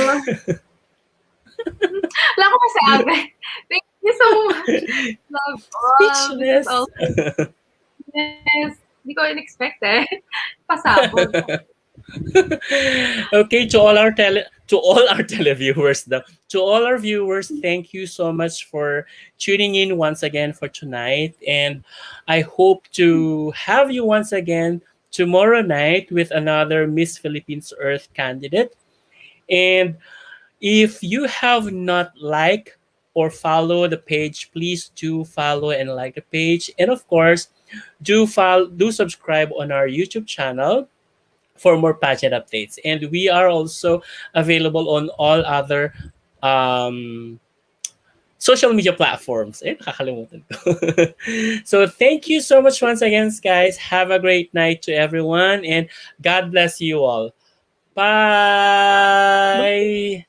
Wala ko masabi. Thank you so much. Love all. Speechless. Yes. Hindi ko in-expect eh. Pasabog. Okay, to all our televiewers, to all our viewers, thank you so much for tuning in once again for tonight, and I hope to have you once again tomorrow night with another Miss Philippines Earth candidate. And if you have not liked or follow the page, please do follow and like the page, and of course, do subscribe on our YouTube channel for more pageant updates. And we are also available on all other social media platforms. Nakakalimutan ko. So thank you so much once again, guys. Have a great night to everyone, and God bless you all. Bye!